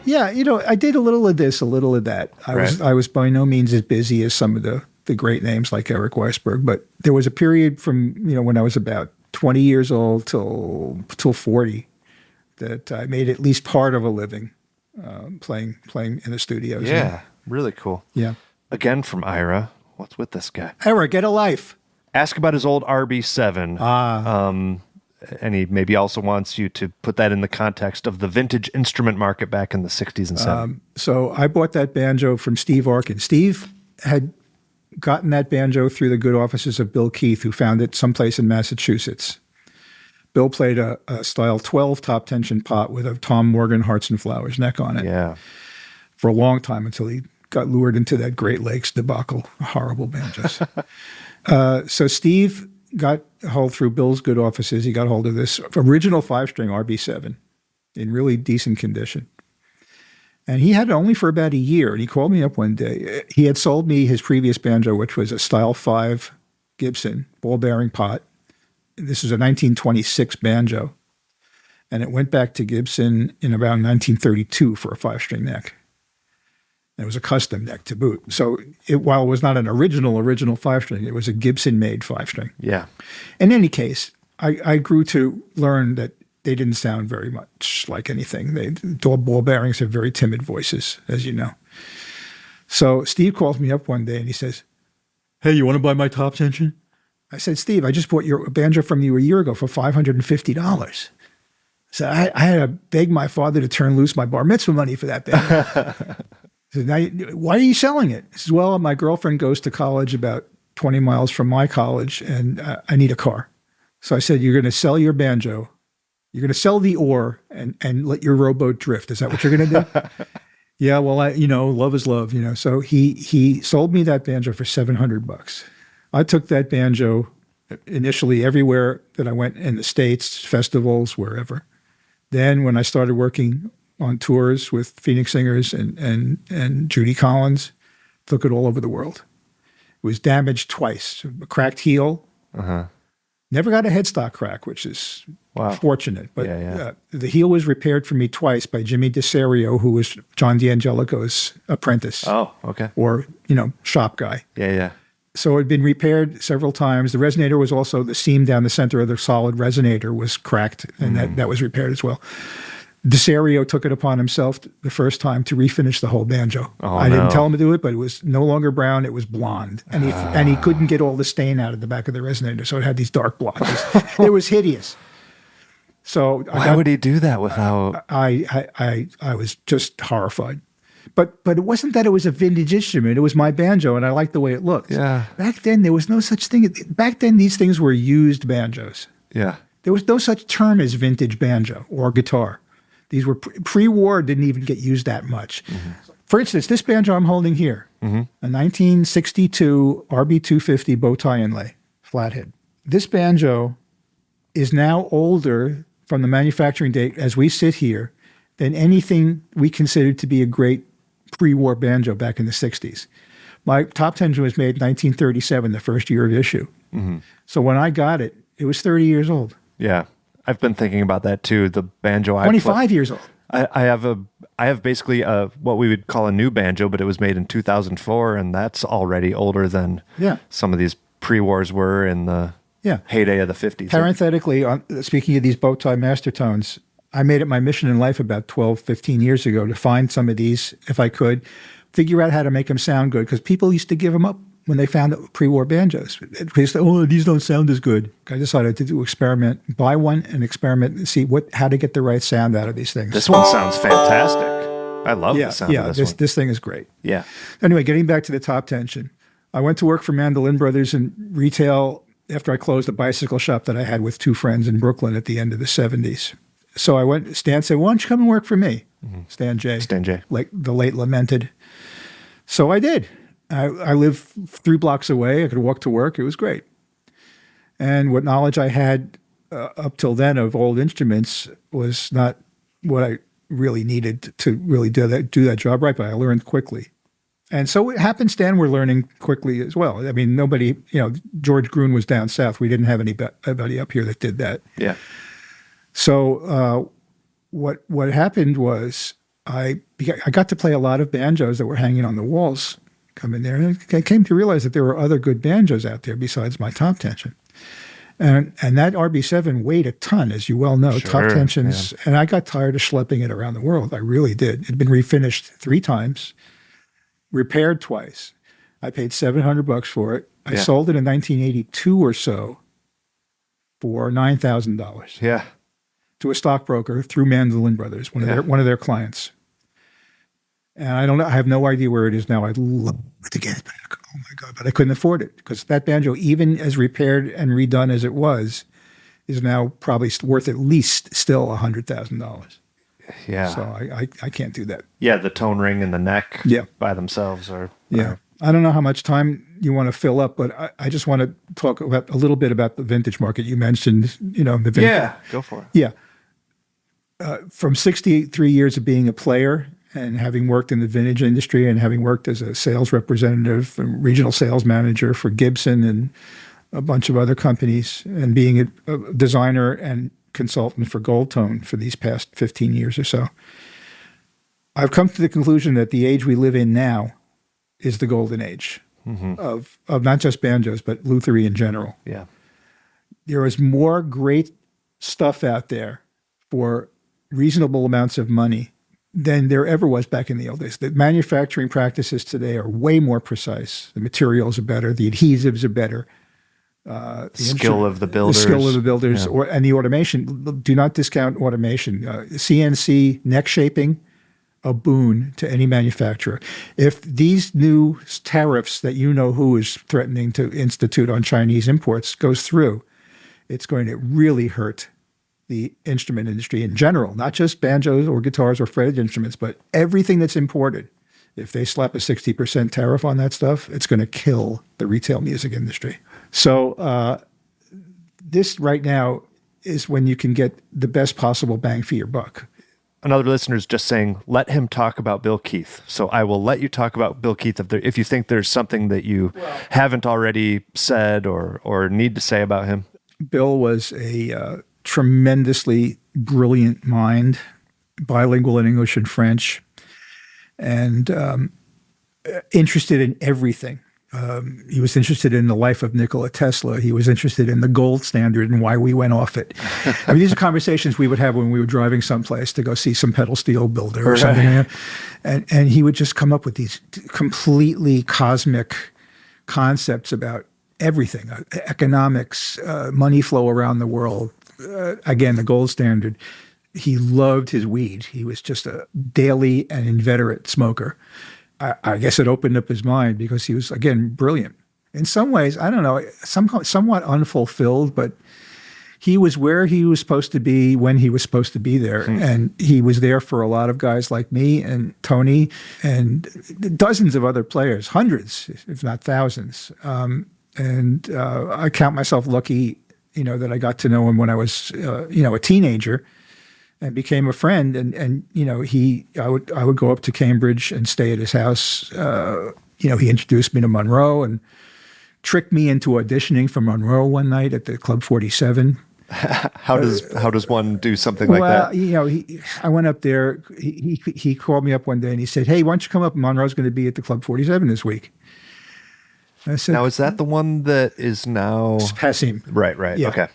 Yeah, I did a little of this, a little of that. I was by no means as busy as some of the great names like Eric Weisberg, but there was a period from, when I was about 20 years old till 40 that I made at least part of a living playing in the studios. Yeah, really cool. Yeah. Again from Ira. What's with this guy? Ira, get a life. Ask about his old RB7. And he maybe also wants you to put that in the context of the vintage instrument market back in the 60s and 70s. So I bought that banjo from Steve Arkin. Steve had gotten that banjo through the good offices of Bill Keith, who found it someplace in Massachusetts. Bill played a style 12 top tension pot with a Tom Morgan Hearts and Flowers neck on it. Yeah. For a long time until he got lured into that Great Lakes debacle. Horrible banjos. So Steve got a hold through Bill's good offices. He got hold of this original 5-string RB7 in really decent condition. And he had it only for about a year. And he called me up one day. He had sold me his previous banjo, which was a Style 5 Gibson ball-bearing pot. This is a 1926 banjo. And it went back to Gibson in around 1932 for a 5-string neck. And it was a custom neck to boot. So while it was not an original 5-string, it was a Gibson-made 5-string. Yeah. In any case, I grew to learn that they didn't sound very much like anything. Ball bearings have very timid voices, as you know. So Steve calls me up one day and he says, "Hey, you want to buy my top tension?" I said, "Steve, I just bought your banjo from you a year ago for $550. So I had to beg my father to turn loose my bar mitzvah money for that banjo. I said, "Now, why are you selling it?" He says, "Well, my girlfriend goes to college about 20 miles from my college, and I need a car." So I said, "You're going to sell your banjo. You're going to sell the oar and let your rowboat drift. Is that what you're going to do?" "Yeah, well, love is love, So he sold me that banjo for $700. I took that banjo initially everywhere that I went in the States, festivals, wherever. Then when I started working on tours with Phoenix Singers and Judy Collins, took it all over the world. It was damaged twice. A cracked heel. Never got a headstock crack, which is fortunate. But the heel was repaired for me twice by Jimmy DeSario, who was John D'Angelico's apprentice. Oh, okay. Or, shop guy. Yeah. So it had been repaired several times. The resonator was also, the seam down the center of the solid resonator was cracked, and that was repaired as well. DeSario took it upon himself the first time to refinish the whole banjo. I didn't tell him to do it, but it was no longer brown, it was blonde. And he couldn't get all the stain out of the back of the resonator, so it had these dark blotches. It was hideous. So why would he do that without... I was just horrified. But it wasn't that it was a vintage instrument. It was my banjo, and I liked the way it looked. Yeah. Back then, there was no such thing. Back then, these things were used banjos. Yeah. There was no such term as vintage banjo or guitar. These were pre-war, didn't even get used that much. For instance, this banjo I'm holding here, a 1962 RB250 bow tie inlay, flathead. This banjo is now older from the manufacturing date as we sit here than anything we considered to be a great pre-war banjo back in the 60s. My top tension was made in 1937, the first year of issue. So when I got it, it was 30 years old. Yeah. I've been thinking about that too. The banjo 25 years old. I have basically what we would call a new banjo, but it was made in 2004, and that's already older than some of these pre-wars were in the heyday of the 50s. Parenthetically, speaking of these bow tie master tones, I made it my mission in life about 12, 15 years ago to find some of these, if I could, figure out how to make them sound good, because people used to give them up when they found pre-war banjos. They said, "Oh, these don't sound as good." I decided to do experiment, buy one and experiment and see how to get the right sound out of these things. This one sounds fantastic. I love the sound of this one. This thing is great. Yeah. Anyway, getting back to the top tension. I went to work for Mandolin Brothers in retail after I closed a bicycle shop that I had with two friends in Brooklyn at the end of the 70s. So I went, Stan said, "Why don't you come and work for me?" Stan J. Like the late lamented. So I did. I lived 3 blocks away. I could walk to work. It was great. And what knowledge I had up till then of old instruments was not what I really needed to really do that job right, but I learned quickly. And so it happenstance, we're learning quickly as well. I mean, nobody, George Gruen was down south. We didn't have anybody up here that did that. Yeah. So what happened was I got to play a lot of banjos that were hanging on the walls coming there. And I came to realize that there were other good banjos out there besides my top tension. And that RB7 weighed a ton, as you well know, Sure, top tensions. Yeah. And I got tired of schlepping it around the world. I really did. It had been refinished 3 times, repaired twice. I paid $700 for it. I sold it in 1982 or so for $9,000. Yeah. To a stockbroker through Mandolin Brothers, one of their clients. And I have no idea where it is now. I'd love to get it back. Oh my God, but I couldn't afford it because that banjo, even as repaired and redone as it was, is now probably worth at least still $100,000. Yeah. So I can't do that. Yeah, the tone ring and the neck by themselves are. Yeah. I don't know how much time you want to fill up, but I just want to talk about a little bit about the vintage market. You mentioned, the vintage. Yeah, go for it. Yeah. From 63 years of being a player and having worked in the vintage industry and having worked as a sales representative and regional sales manager for Gibson and a bunch of other companies and being a designer and consultant for Gold Tone for these past 15 years or so, I've come to the conclusion that the age we live in now is the golden age of not just banjos, but lutherie in general. Yeah. There is more great stuff out there for reasonable amounts of money than there ever was back in the old days. The manufacturing practices today are way more precise. The materials are better. The adhesives are better. The skill of the builders. The skill of the builders and the automation. Do not discount automation. CNC neck shaping, a boon to any manufacturer. If these new tariffs that who is threatening to institute on Chinese imports goes through, it's going to really hurt the instrument industry in general, not just banjos or guitars or fretted instruments, but everything that's imported. If they slap a 60% tariff on that stuff, it's going to kill the retail music industry. So this right now is when you can get the best possible bang for your buck. Another listener is just saying, let him talk about Bill Keith. So I will let you talk about Bill Keith if you think there's something that you haven't already said or need to say about him. Bill was a tremendously brilliant mind, bilingual in English and French, and interested in everything. He was interested in the life of Nikola Tesla. He was interested in the gold standard and why we went off it. I mean, these are conversations we would have when we were driving someplace to go see some pedal steel builder or something. And he would just come up with these completely cosmic concepts about everything, economics, money flow around the world. Again, the gold standard. He loved his weed. He was just a daily and inveterate smoker. I guess it opened up his mind because he was, again, brilliant. In some ways, I don't know, somewhat unfulfilled, but he was where he was supposed to be when he was supposed to be there. And he was there for a lot of guys like me and Tony and dozens of other players, hundreds, if not thousands. And I count myself lucky, that I got to know him when I was, a teenager. And became a friend, and I would go up to Cambridge and stay at his house. He introduced me to Monroe and tricked me into auditioning for Monroe one night at the Club 47. How does one do something like that? Well, I went up there. He called me up one day and he said, "Hey, why don't you come up? Monroe's going to be at the Club 47 this week." I said, "Now is that the one that is now Passim?" Right. Yeah. Okay.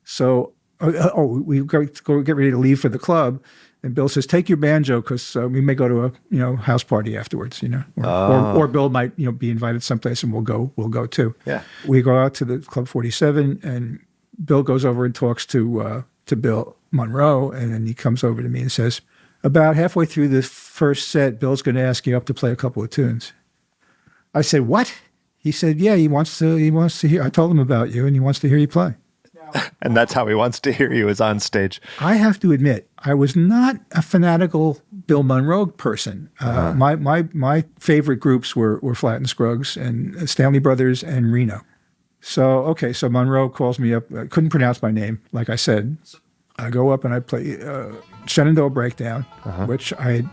So. We go get ready to leave for the club, and Bill says, "Take your banjo because we may go to a house party afterwards, or Bill might be invited someplace and we'll go too." Yeah, we go out to the Club 47, and Bill goes over and talks to Bill Monroe, and then he comes over to me and says, "About halfway through the first set, Bill's going to ask you up to play a couple of tunes." I said, "What?" He said, "Yeah, he wants to hear. I told him about you, and he wants to hear you play." And that's how he wants to hear you, is on stage. I have to admit, I was not a fanatical Bill Monroe person. My favorite groups were Flat and Scruggs and Stanley Brothers and Reno. So Monroe calls me up. I couldn't pronounce my name, like I said. I go up and I play Shenandoah Breakdown, which I had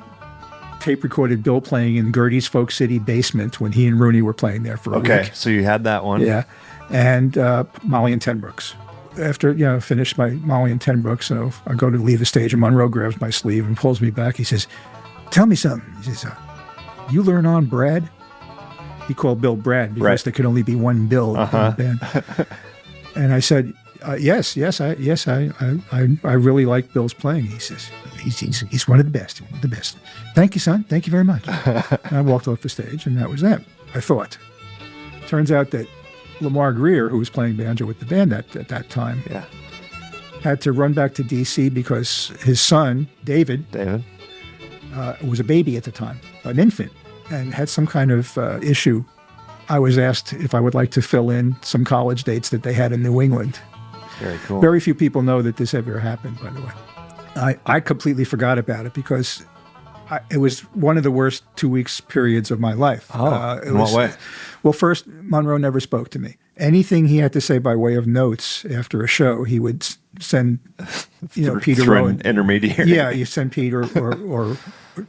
tape recorded Bill playing in Gertie's Folk City basement when he and Rooney were playing there for a week. So you had that one. Yeah. And Molly and Ten Brooks. After, finished my Molly and Ten Brooks, I go to leave the stage and Monroe grabs my sleeve and pulls me back. He says, "Tell me something." He says, "You learn on Brad?" He called Bill Brad because there could only be one Bill in the band. And I said, yes, I really like Bill's playing. He says, he's one of the best, one of the best. Thank you, son. Thank you very much. And I walked off the stage, and that was that, I thought. Turns out that Lamar Greer, who was playing banjo with the band at that time, had to run back to D.C. because his son, David, was a baby at the time, an infant, and had some kind of issue. I was asked if I would like to fill in some college dates that they had in New England. Very cool. Very few people know that this ever happened, by the way. I completely forgot about it because it was one of the worst 2 weeks periods of my life. In what way? Well, first, Monroe never spoke to me. Anything he had to say by way of notes after a show, he would send, Peter through Rowan. an intermediary. Yeah, you send Peter or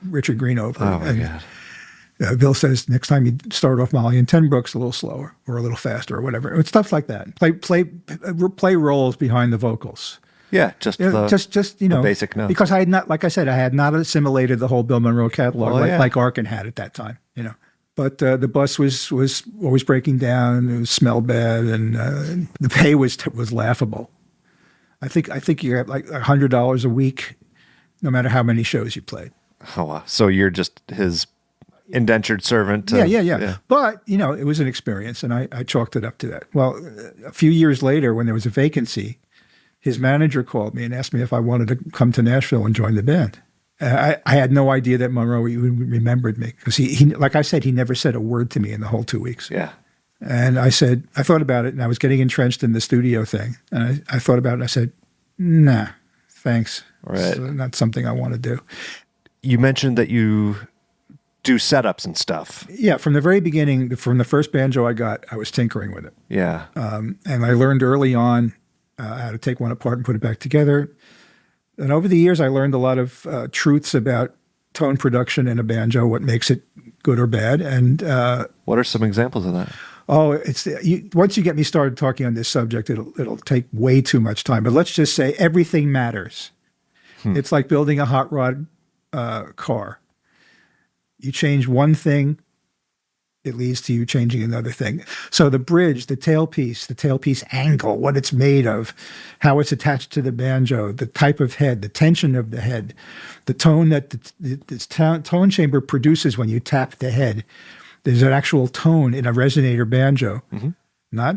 Richard Green over. Oh my God. Bill says next time you start off Molly and Ten Brooks a little slower or a little faster or whatever. It's stuff like that. Play roles behind the vocals. Yeah, just the basic notes. Because I had not, like I said, I had not assimilated the whole Bill Monroe catalog like Arkin had at that time. But the bus was always breaking down. It smelled bad, and the pay was laughable. I think you got like $100 a week, no matter how many shows you played. Oh wow! So you're just his indentured servant. Yeah. But, it was an experience, and I chalked it up to that. Well, a few years later, when there was a vacancy, his manager called me and asked me if I wanted to come to Nashville and join the band. I had no idea that Monroe even remembered me because he, like I said, he never said a word to me in the whole 2 weeks. Yeah. And I thought about it, and I was getting entrenched in the studio thing. And I thought about it, and I said, nah, thanks. Right. It's not something I want to do. You mentioned that you do setups and stuff. Yeah, from the very beginning, from the first banjo I got, I was tinkering with it. Yeah. And I learned early on how to take one apart and put it back together. And over the years, I learned a lot of truths about tone production in a banjo, what makes it good or bad. And what are some examples of that? Oh, once you get me started talking on this subject, it'll take way too much time. But let's just say everything matters. It's like building a hot rod car. You change one thing, it leads to you changing another thing. So the bridge, the tailpiece angle, what it's made of, how it's attached to the banjo, the type of head, the tension of the head, the tone that the tone chamber produces when you tap the head. There's an actual tone in a resonator banjo. Mm-hmm. Not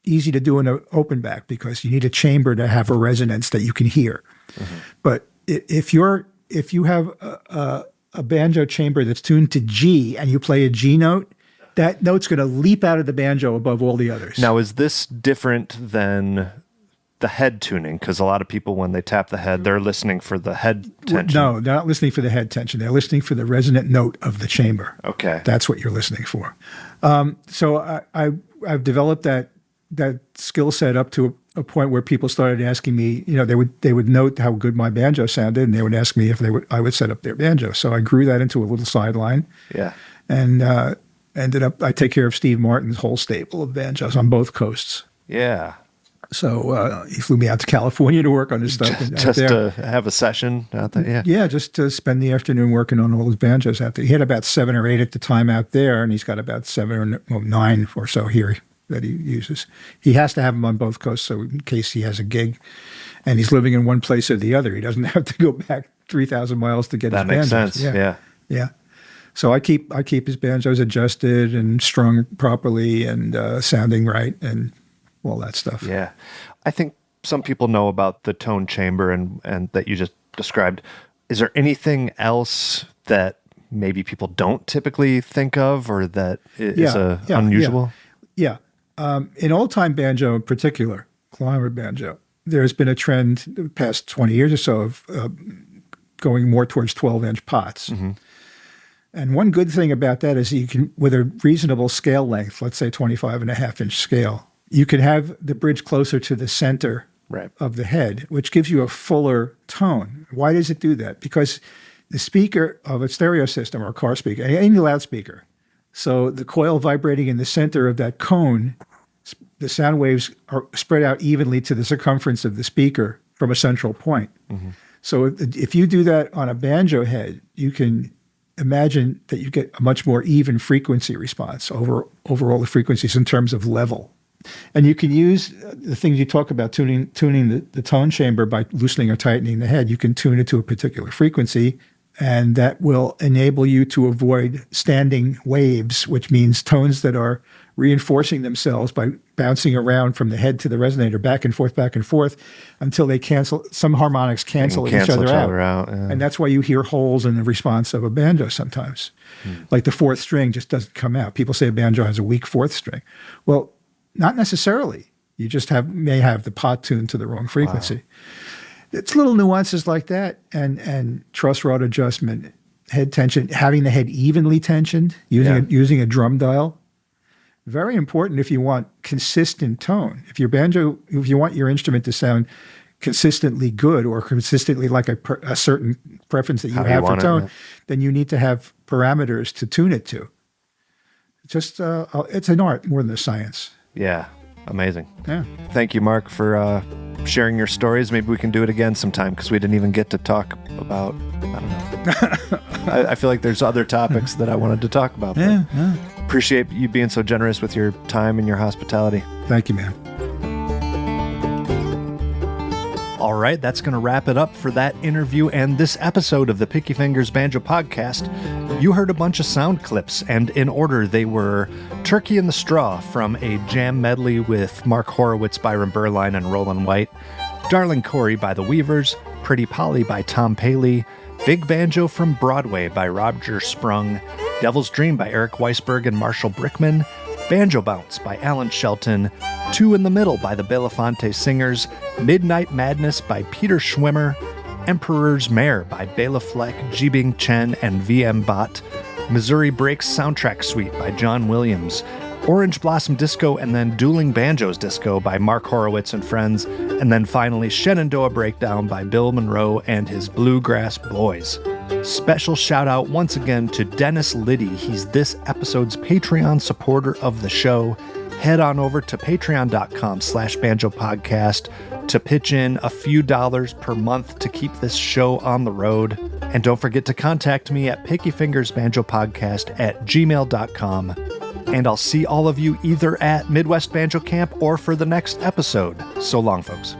easy to do in an open back because you need a chamber to have a resonance that you can hear. Mm-hmm. But if you have a banjo chamber that's tuned to G and you play a G note, that note's going to leap out of the banjo above all the others. Now, is this different than the head tuning? Because a lot of people, when they tap the head, they're listening for the head tension. No, they're not listening for the head tension. They're listening for the resonant note of the chamber. Okay. That's what you're listening for. So I've developed that skill set up to a point where people started asking me, they would note how good my banjo sounded, and they would ask me if I would set up their banjo. So I grew that into a little sideline. Yeah. And ended up, I take care of Steve Martin's whole stable of banjos on both coasts. Yeah. So he flew me out to California to work on his stuff. Just to have a session out there? Yeah. Yeah, just to spend the afternoon working on all his banjos out there. He had about 7 or 8 at the time out there, and he's got about 7 or 9 or so here that he uses. He has to have them on both coasts, so in case he has a gig and he's living in one place or the other, he doesn't have to go back 3,000 miles to get his banjos. That makes sense, yeah. So I keep his banjos adjusted and strung properly and sounding right and all that stuff. Yeah. I think some people know about the tone chamber and that you just described. Is there anything else that maybe people don't typically think of or that is unusual? Yeah. In old-time banjo in particular, clawhammer banjo, there's been a trend the past 20 years or so of going more towards 12-inch pots. Mm-hmm. And one good thing about that is you can, with a reasonable scale length, let's say 25.5-inch scale, You could have the bridge closer to the center Right. of the head, which gives you a fuller tone. Why does it do that? Because the speaker of a stereo system or a car speaker, any loudspeaker, so the coil vibrating in the center of that cone, the sound waves are spread out evenly to the circumference of the speaker from a central point. So if you do that on a banjo head, you can imagine that you get a much more even frequency response over all the frequencies in terms of level. And you can use the things you talk about, tuning the tone chamber by loosening or tightening the head. You can tune it to a particular frequency, and that will enable you to avoid standing waves, which means tones that are reinforcing themselves by bouncing around from the head to the resonator, back and forth, until they cancel. Some harmonics cancel each other out. Yeah. And that's why you hear holes in the response of a banjo sometimes. Like the fourth string just doesn't come out. People say a banjo has a weak fourth string. Well, not necessarily. You just may have the pot tuned to the wrong frequency. Wow. It's little nuances like that, and truss rod adjustment, head tension, having the head evenly tensioned, using a drum dial. Very important if you want consistent tone. If you want your instrument to sound consistently good or consistently like a certain preference that you have for tone, then you need to have parameters to tune it to. Just it's an art more than a science. Yeah, amazing. Yeah. Thank you, Mark, for sharing your stories. Maybe we can do it again sometime because we didn't even get to talk about, I don't know. I feel like there's other topics that I wanted to talk about. Yeah. Appreciate you being so generous with your time and your hospitality. Thank you, man. All right, that's going to wrap it up for that interview and this episode of the Picky Fingers Banjo Podcast. You heard a bunch of sound clips, and in order, they were Turkey in the Straw from a jam medley with Marc Horowitz, Byron Berline, and Roland White, Darling Corey by the Weavers, Pretty Polly by Tom Paley, Big Banjo from Broadway by Roger Sprung, Devil's Dream by Eric Weisberg and Marshall Brickman, Banjo Bounce by Alan Shelton, Two in the Middle by the Belafonte Singers, Midnight Madness by Peter Schwimmer, Emperor's Mare by Bela Fleck, Jibing Chen, and VM Bot, Missouri Breaks Soundtrack Suite by John Williams, Orange Blossom Disco, and then Dueling Banjos Disco by Marc Horowitz and Friends, and then finally Shenandoah Breakdown by Bill Monroe and his Bluegrass Boys. Special shout out once again to Dennis Liddy. He's this episode's Patreon supporter of the show. Head on over to patreon.com/banjopodcast to pitch in a few dollars per month to keep this show on the road. And don't forget to contact me at pickyfingersbanjopodcast@gmail.com. And I'll see all of you either at Midwest Banjo Camp or for the next episode. So long, folks.